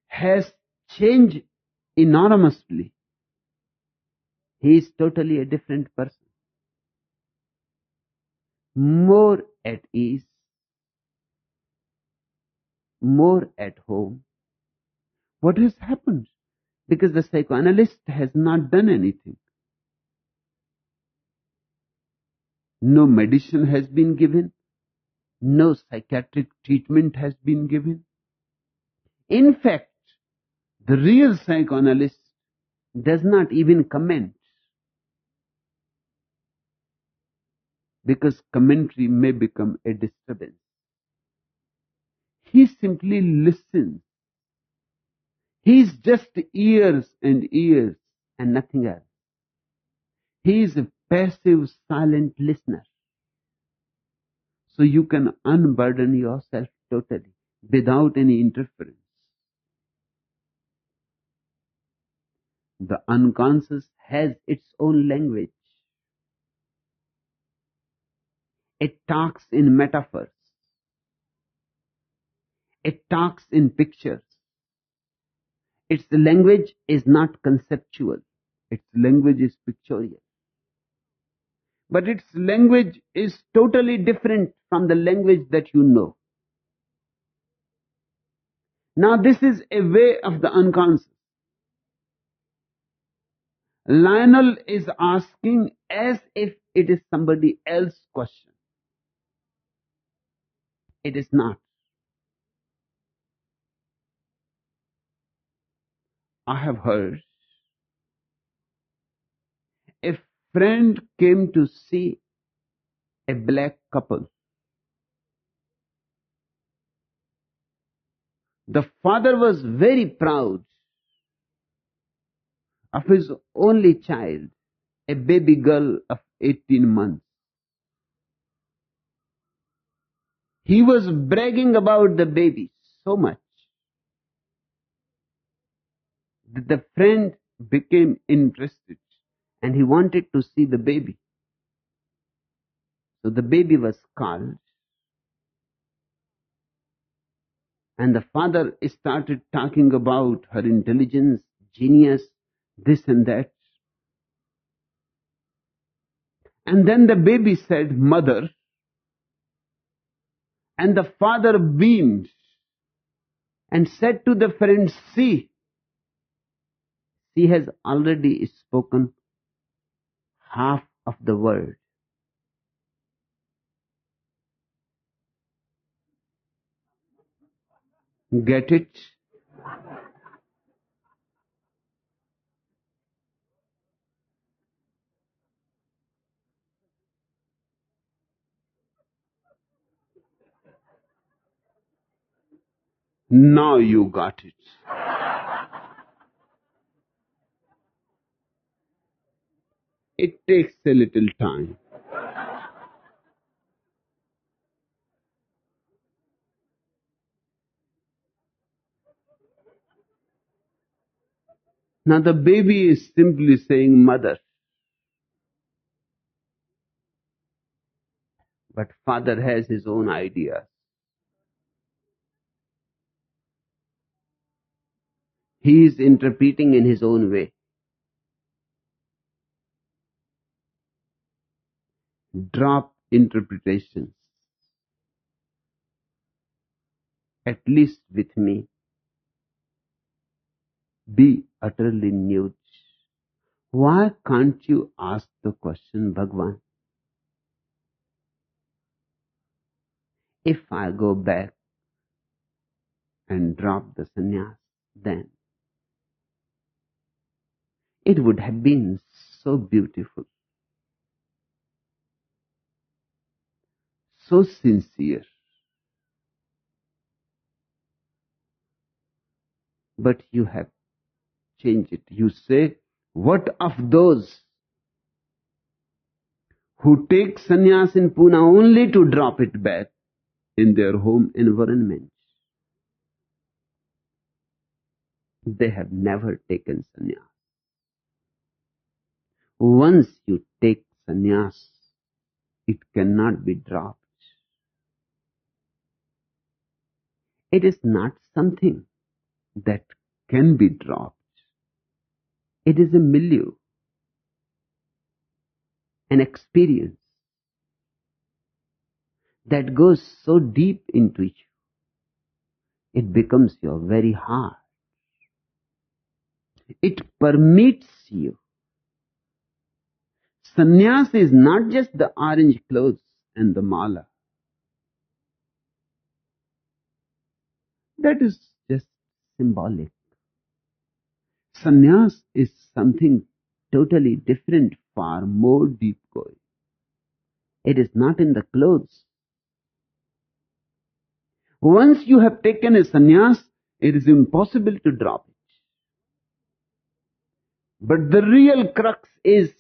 has changed enormously. He is totally a different person. More at ease, more at home. What has happened? Because the psychoanalyst has not done anything. No medicine has been given. No psychiatric treatment has been given. In fact, the real psychoanalyst does not even comment, because commentary may become a disturbance. He simply listens. He is just ears and ears and nothing else. He is a passive, silent listener. So you can unburden yourself totally without any interference. The unconscious has its own language. It talks in metaphors. It talks in pictures. Its language is not conceptual. Its language is pictorial. But its language is totally different from the language that you know. Now this is a way of the unconscious. Lionel is asking as if it is somebody else's question. It is not. I have heard a friend came to see a black couple. The father was very proud of his only child, a baby girl of 18 months. He was bragging about the baby so much that the friend became interested and he wanted to see the baby. So the baby was called and the father started talking about her intelligence, genius, this and that. And then the baby said, "Mother," and the father beamed and said to the friend, "See, she has already spoken half of the word." Get it? Now you got it. It takes a little time. Now the baby is simply saying mother, but father has his own ideas. He is interpreting in his own way. Drop interpretations. At least with me. Be utterly nude. Why can't you ask the question, Bhagwan? If I go back and drop the sannyas, then it would have been so beautiful, so sincere. But you have change it. You say, what of those who take sannyas in Pune only to drop it back in their home environment? They have never taken sannyas. Once you take sannyas, it cannot be dropped. It is not something that can be dropped. It is a milieu, an experience that goes so deep into you, it becomes your very heart. It permeates you. Sannyas is not just the orange clothes and the mala. That is just symbolic. Sannyas is something totally different, far more deep going. It is not in the clothes. Once you have taken a sannyas, it is impossible to drop it. But the real crux is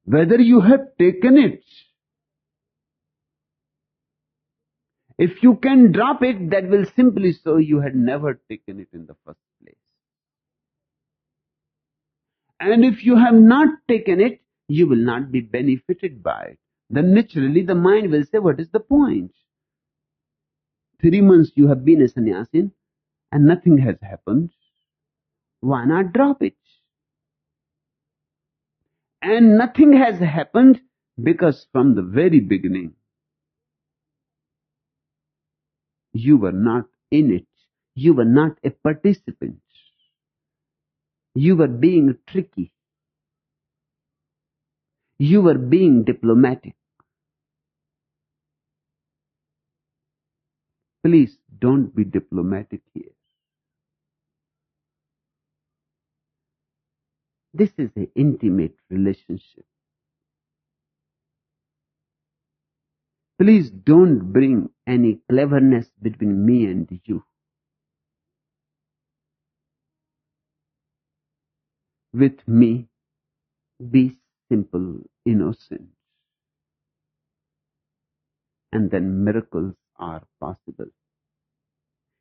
whether you have taken it. If you can drop it, that will simply show you had never taken it in the first place. And if you have not taken it, you will not be benefited by it. Then naturally the mind will say, what is the point? 3 months you have been a sannyasin and nothing has happened. Why not drop it? And nothing has happened because from the very beginning, you were not in it. You were not a participant. You were being tricky. You were being diplomatic. Please don't be diplomatic here. This is an intimate relationship. Please don't bring any cleverness between me and you. With me, be simple, innocent, and then miracles are possible.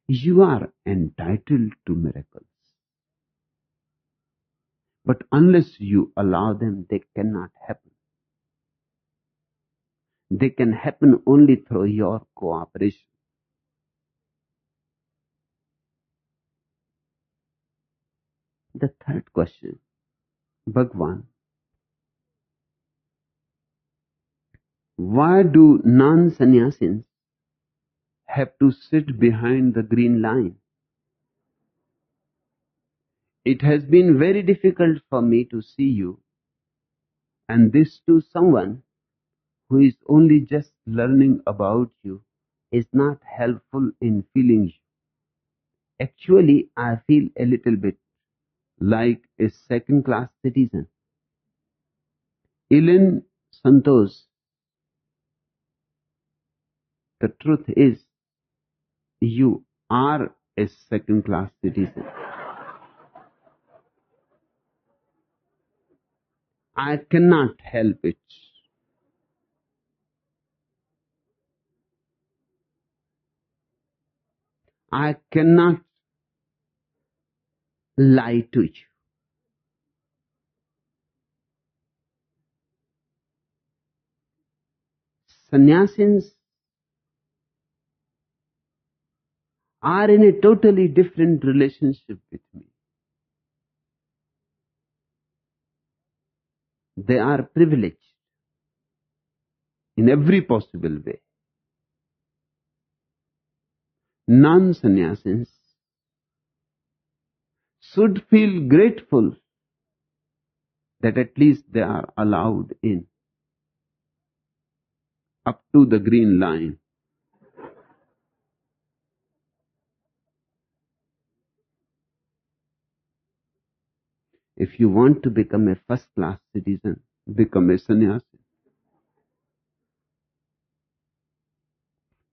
You are entitled to miracles. But unless you allow them, they cannot happen. They can happen only through your cooperation. The third question, Bhagwan, why do non-sannyasins have to sit behind the green line? It has been very difficult for me to see you, and this to someone who is only just learning about you is not helpful in feeling you. Actually, I feel a little bit like a second-class citizen. Ellen Santos, the truth is, you are a second-class citizen. I cannot help it. I cannot lie to you. Sannyasins are in a totally different relationship with me. They are privileged in every possible way. Non-sannyasins should feel grateful that at least they are allowed in up to the green line. If you want to become a first-class citizen, become a sannyasi.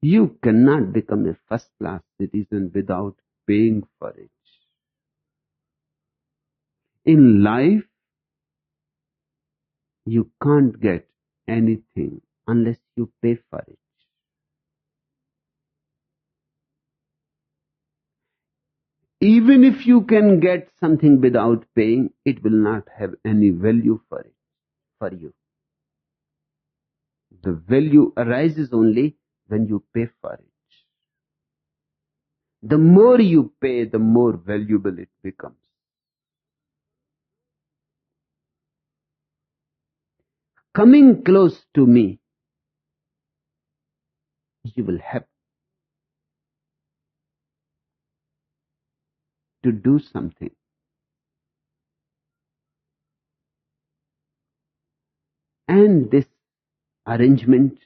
You cannot become a first-class citizen without paying for it. In life, you can't get anything unless you pay for it. Even if you can get something without paying, it will not have any value for you. The value arises only when you pay for it. The more you pay, the more valuable it becomes. Coming close to me, you will have to do something. And this arrangement,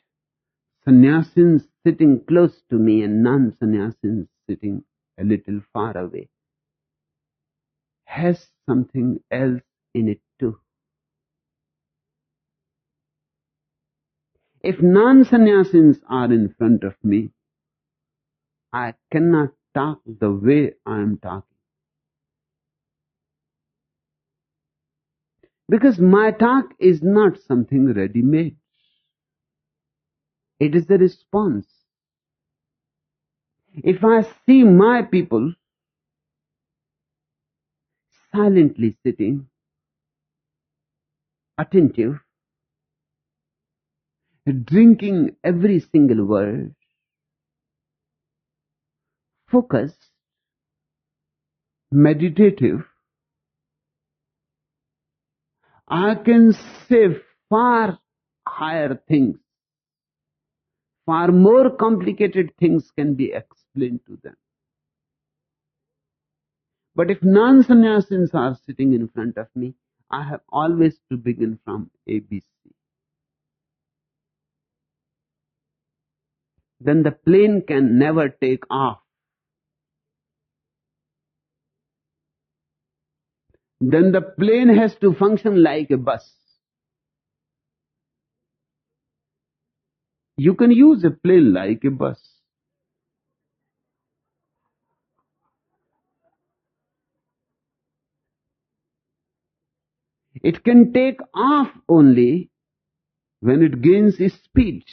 sannyasins sitting close to me and non-sannyasins sitting a little far away, has something else in it too. If non-sannyasins are in front of me, I cannot talk the way I am talking. Because my talk is not something ready-made. It is the response. If I see my people silently sitting, attentive, drinking every single word, focused, meditative, I can say far higher things, far more complicated things can be explained to them. But if non-sannyasins are sitting in front of me, I have always to begin from ABC. Then the plane can never take off. Then the plane has to function like a bus. You can use a plane like a bus. It can take off only when it gains speed.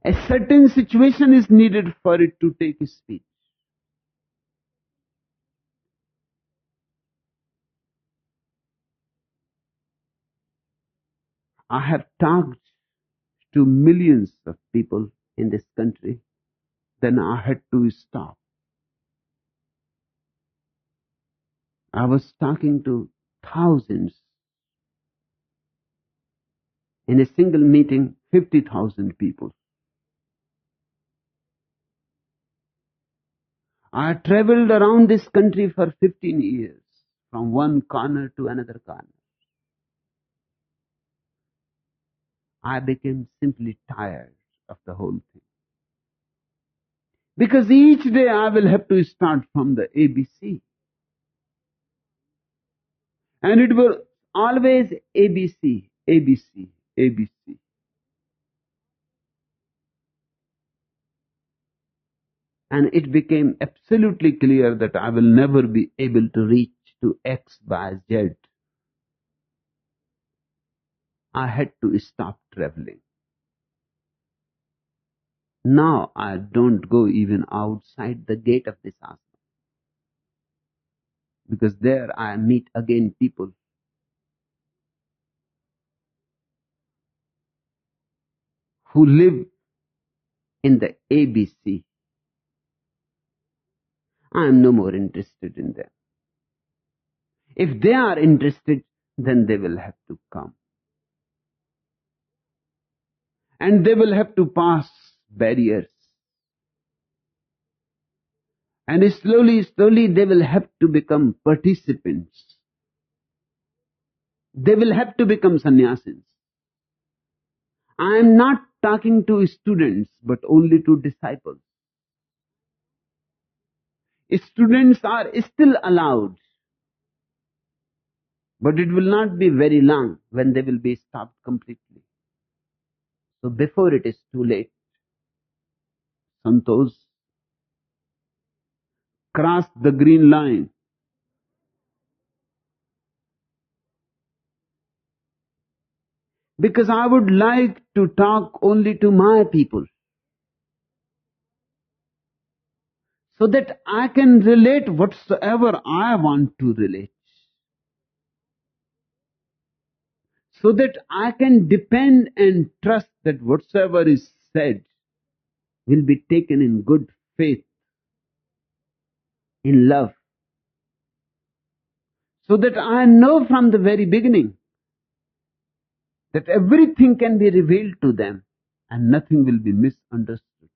A certain situation is needed for it to take speed. I have talked to millions of people in this country. Then I had to stop. I was talking to thousands. In a single meeting, 50,000 people. I traveled around this country for 15 years, from one corner to another corner. I became simply tired of the whole thing. Because each day I will have to start from the ABC. And it was always ABC, ABC, ABC. And it became absolutely clear that I will never be able to reach to X by Z. I had to stop traveling. Now I don't go even outside the gate of this ashram. Because there I meet again people who live in the ABC. I am no more interested in them. If they are interested, then they will have to come. And they will have to pass barriers. And slowly, slowly they will have to become participants. They will have to become sannyasis. I am not talking to students, but only to disciples. Students are still allowed, but it will not be very long when they will be stopped completely. So before it is too late, Santos, crossed the green line. Because I would like to talk only to my people, so that I can relate whatsoever I want to relate, so that I can depend and trust that whatsoever is said will be taken in good faith, in love, so that I know from the very beginning that everything can be revealed to them and nothing will be misunderstood.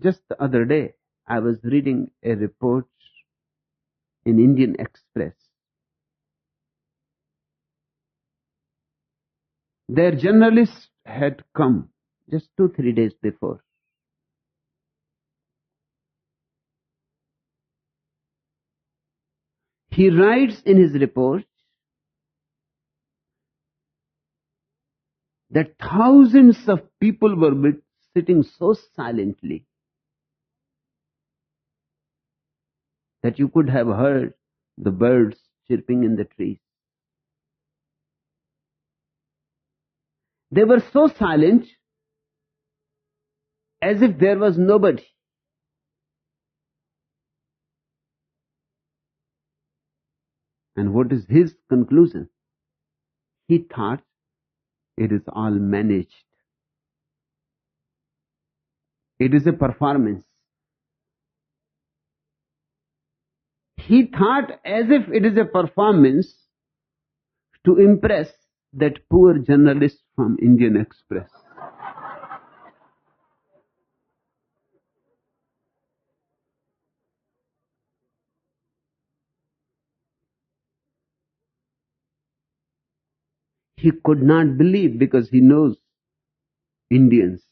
Just the other day, I was reading a report in Indian Express. Their journalist had come just 2-3 days before. He writes in his report that thousands of people were sitting so silently that you could have heard the birds chirping in the trees. They were so silent as if there was nobody. And what is his conclusion? He thought it is all managed. It is a performance. He thought as if it is a performance to impress that poor journalist from Indian Express. He could not believe because he knows Indians.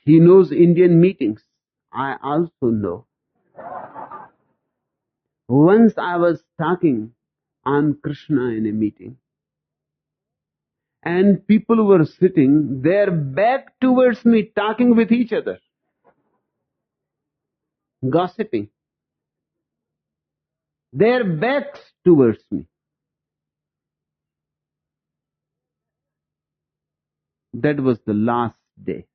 He knows Indian meetings. I also know. Once I was talking on Krishna in a meeting, and people were sitting their back towards me talking with each other, gossiping. Their backs towards me. That was the last day.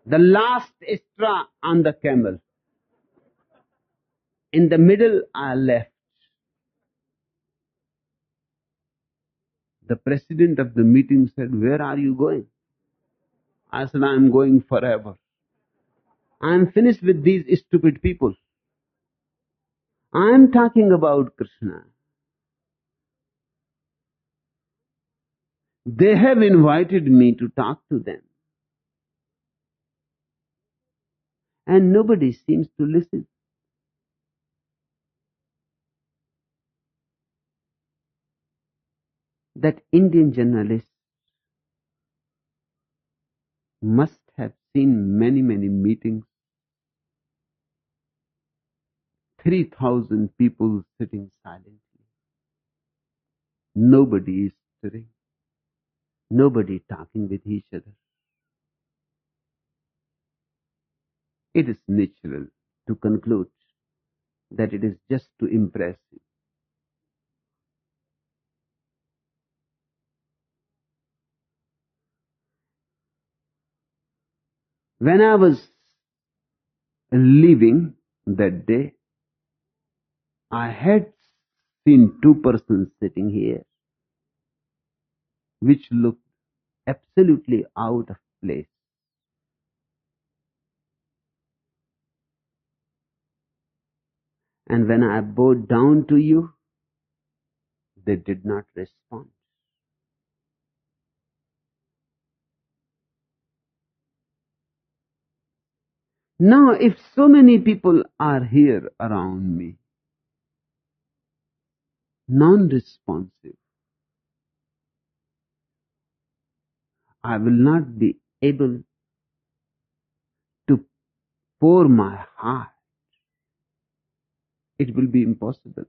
The last straw on the camel. In the middle, I left. The president of the meeting said, "Where are you going?" I said, "I am going forever. I am finished with these stupid people. I am talking about Krishna. They have invited me to talk to them. And nobody seems to listen." That Indian journalist must have seen many, many meetings. 3,000 people sitting silently. Nobody is sitting. Nobody talking with each other. It is natural to conclude that it is just to impress him. When I was leaving that day, I had seen two persons sitting here, which looked absolutely out of place. And when I bowed down to you, they did not respond. Now, if so many people are here around me, non-responsive, I will not be able to pour my heart. It will be impossible.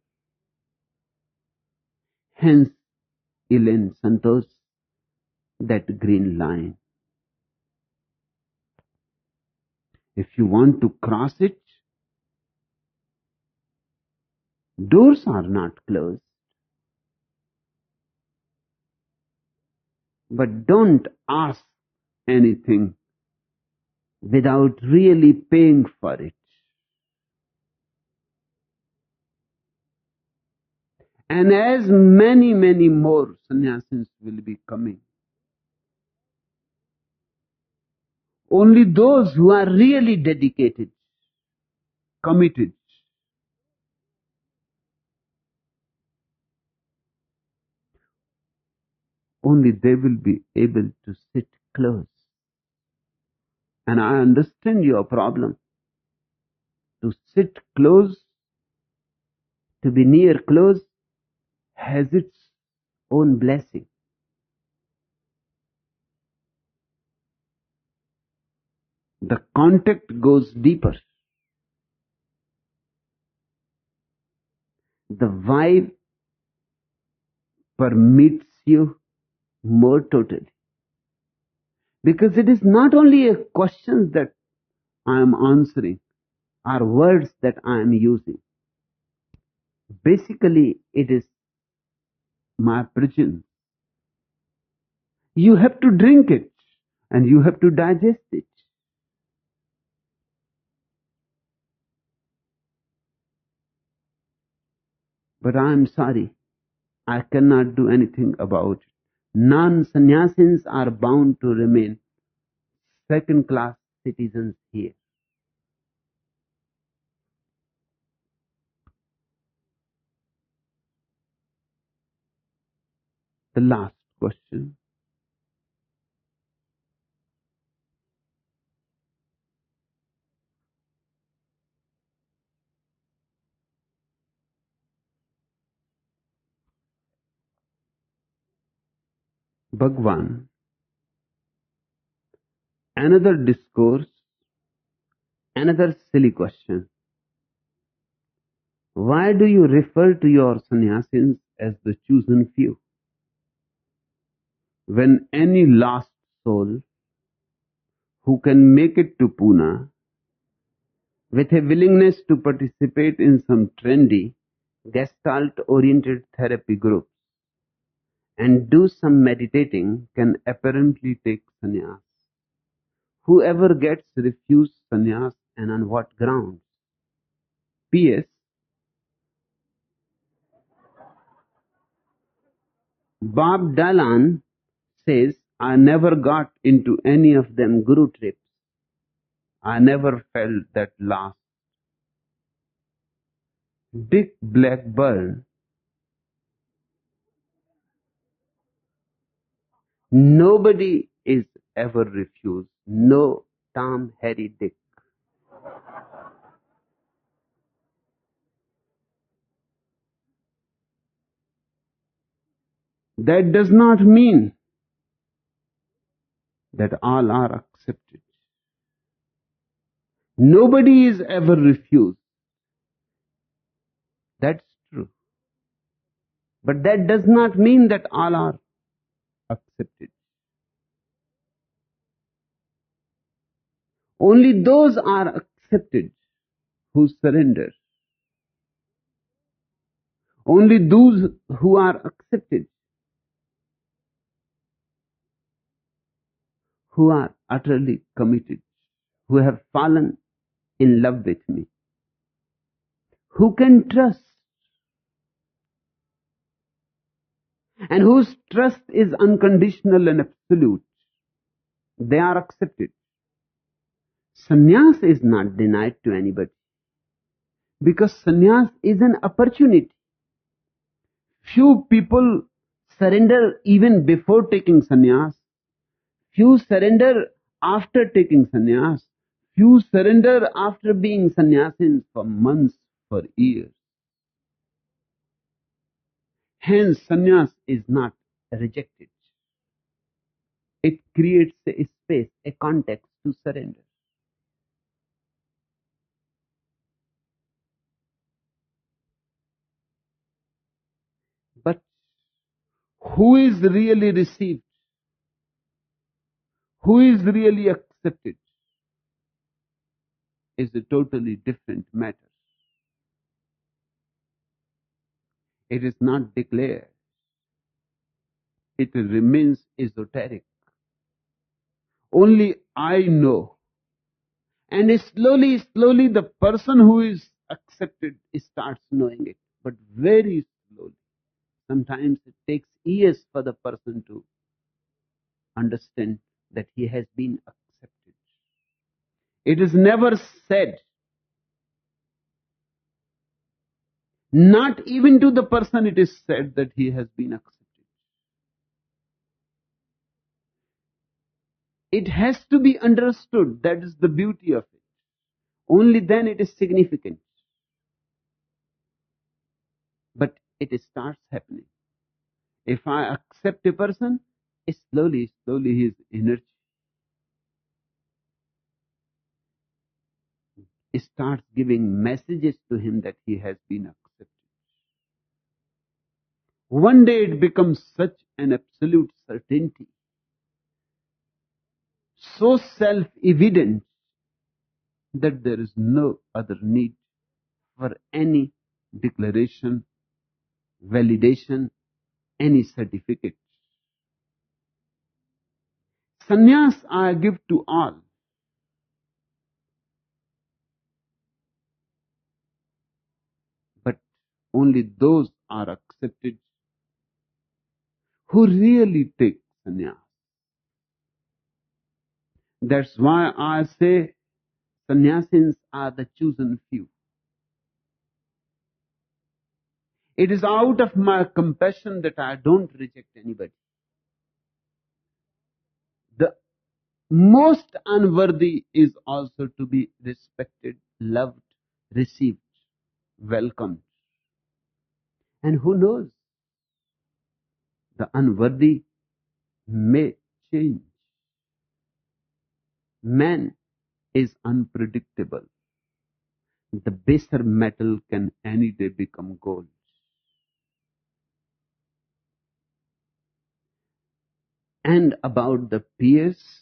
Hence, Elaine Santos that green line. If you want to cross it, doors are not closed. But don't ask anything without really paying for it. And as many, many more sannyasis will be coming, only those who are really dedicated, committed, only they will be able to sit close. And I understand your problem. To sit close, to be near close, has its own blessing. The contact goes deeper. The vibe permits you more totally. Because it is not only a question that I am answering, or words that I am using. Basically, it is my presence. You have to drink it and you have to digest it. But I am sorry, I cannot do anything about it. Non-sannyasins are bound to remain second-class citizens here. The last question. Bhagwan, another discourse, another silly question. Why do you refer to your sannyasins as the chosen few? When any lost soul who can make it to Pune with a willingness to participate in some trendy gestalt-oriented therapy groups and do some meditating can apparently take sannyas. Whoever gets refused sannyas and on what grounds? P.S. Bob Dylan says, I never got into any of them guru trips. I never felt that last. Dick Blackburn, nobody is ever refused. No Tom, Harry, Dick. That does not mean that all are accepted. Nobody is ever refused. That's true. But that does not mean that all are accepted. Only those are accepted who surrender. Only those who are accepted, who are utterly committed, who have fallen in love with me, who can trust, and whose trust is unconditional and absolute, they are accepted. Sannyas is not denied to anybody because sannyas is an opportunity. Few people surrender even before taking sannyas. Few surrender after taking sannyas. Few surrender after being sannyasin for months, for years. Hence, sannyas is not rejected. It creates a space, a context to surrender. But who is really received? Who is really accepted is a totally different matter. It is not declared. It remains esoteric. Only I know. And slowly, slowly the person who is accepted starts knowing it. But very slowly. Sometimes it takes years for the person to understand that he has been accepted. It is never said, not even to the person it is said that he has been accepted. It has to be understood. That is the beauty of it. Only then it is significant. But it starts happening. If I accept a person, slowly, slowly his energy starts giving messages to him that he has been accepted. One day it becomes such an absolute certainty, so self-evident, that there is no other need for any declaration, validation, any certificate. Sannyas I give to all. But only those are accepted who really take sannyas. That's why I say sannyasins are the chosen few. It is out of my compassion that I don't reject anybody. The most unworthy is also to be respected, loved, received, welcomed. And who knows? The unworthy may change. Man is unpredictable. The baser metal can any day become gold. And about the peers,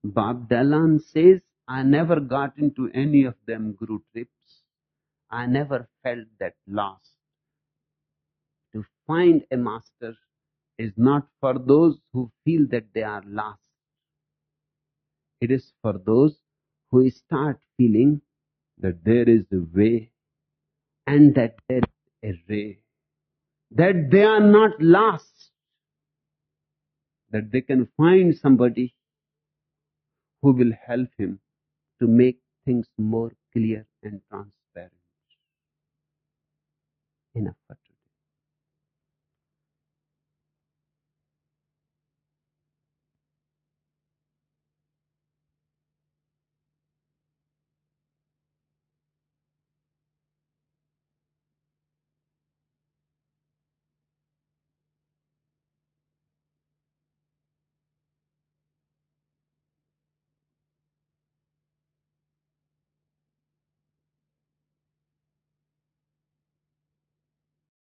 Bob Dylan says, I never got into any of them guru trips. I never felt that loss. To find a master is not for those who feel that they are lost. It is for those who start feeling that there is a way and that there is a ray, that they are not lost, that they can find somebody who will help him to make things more clear and transparent. Enough for today.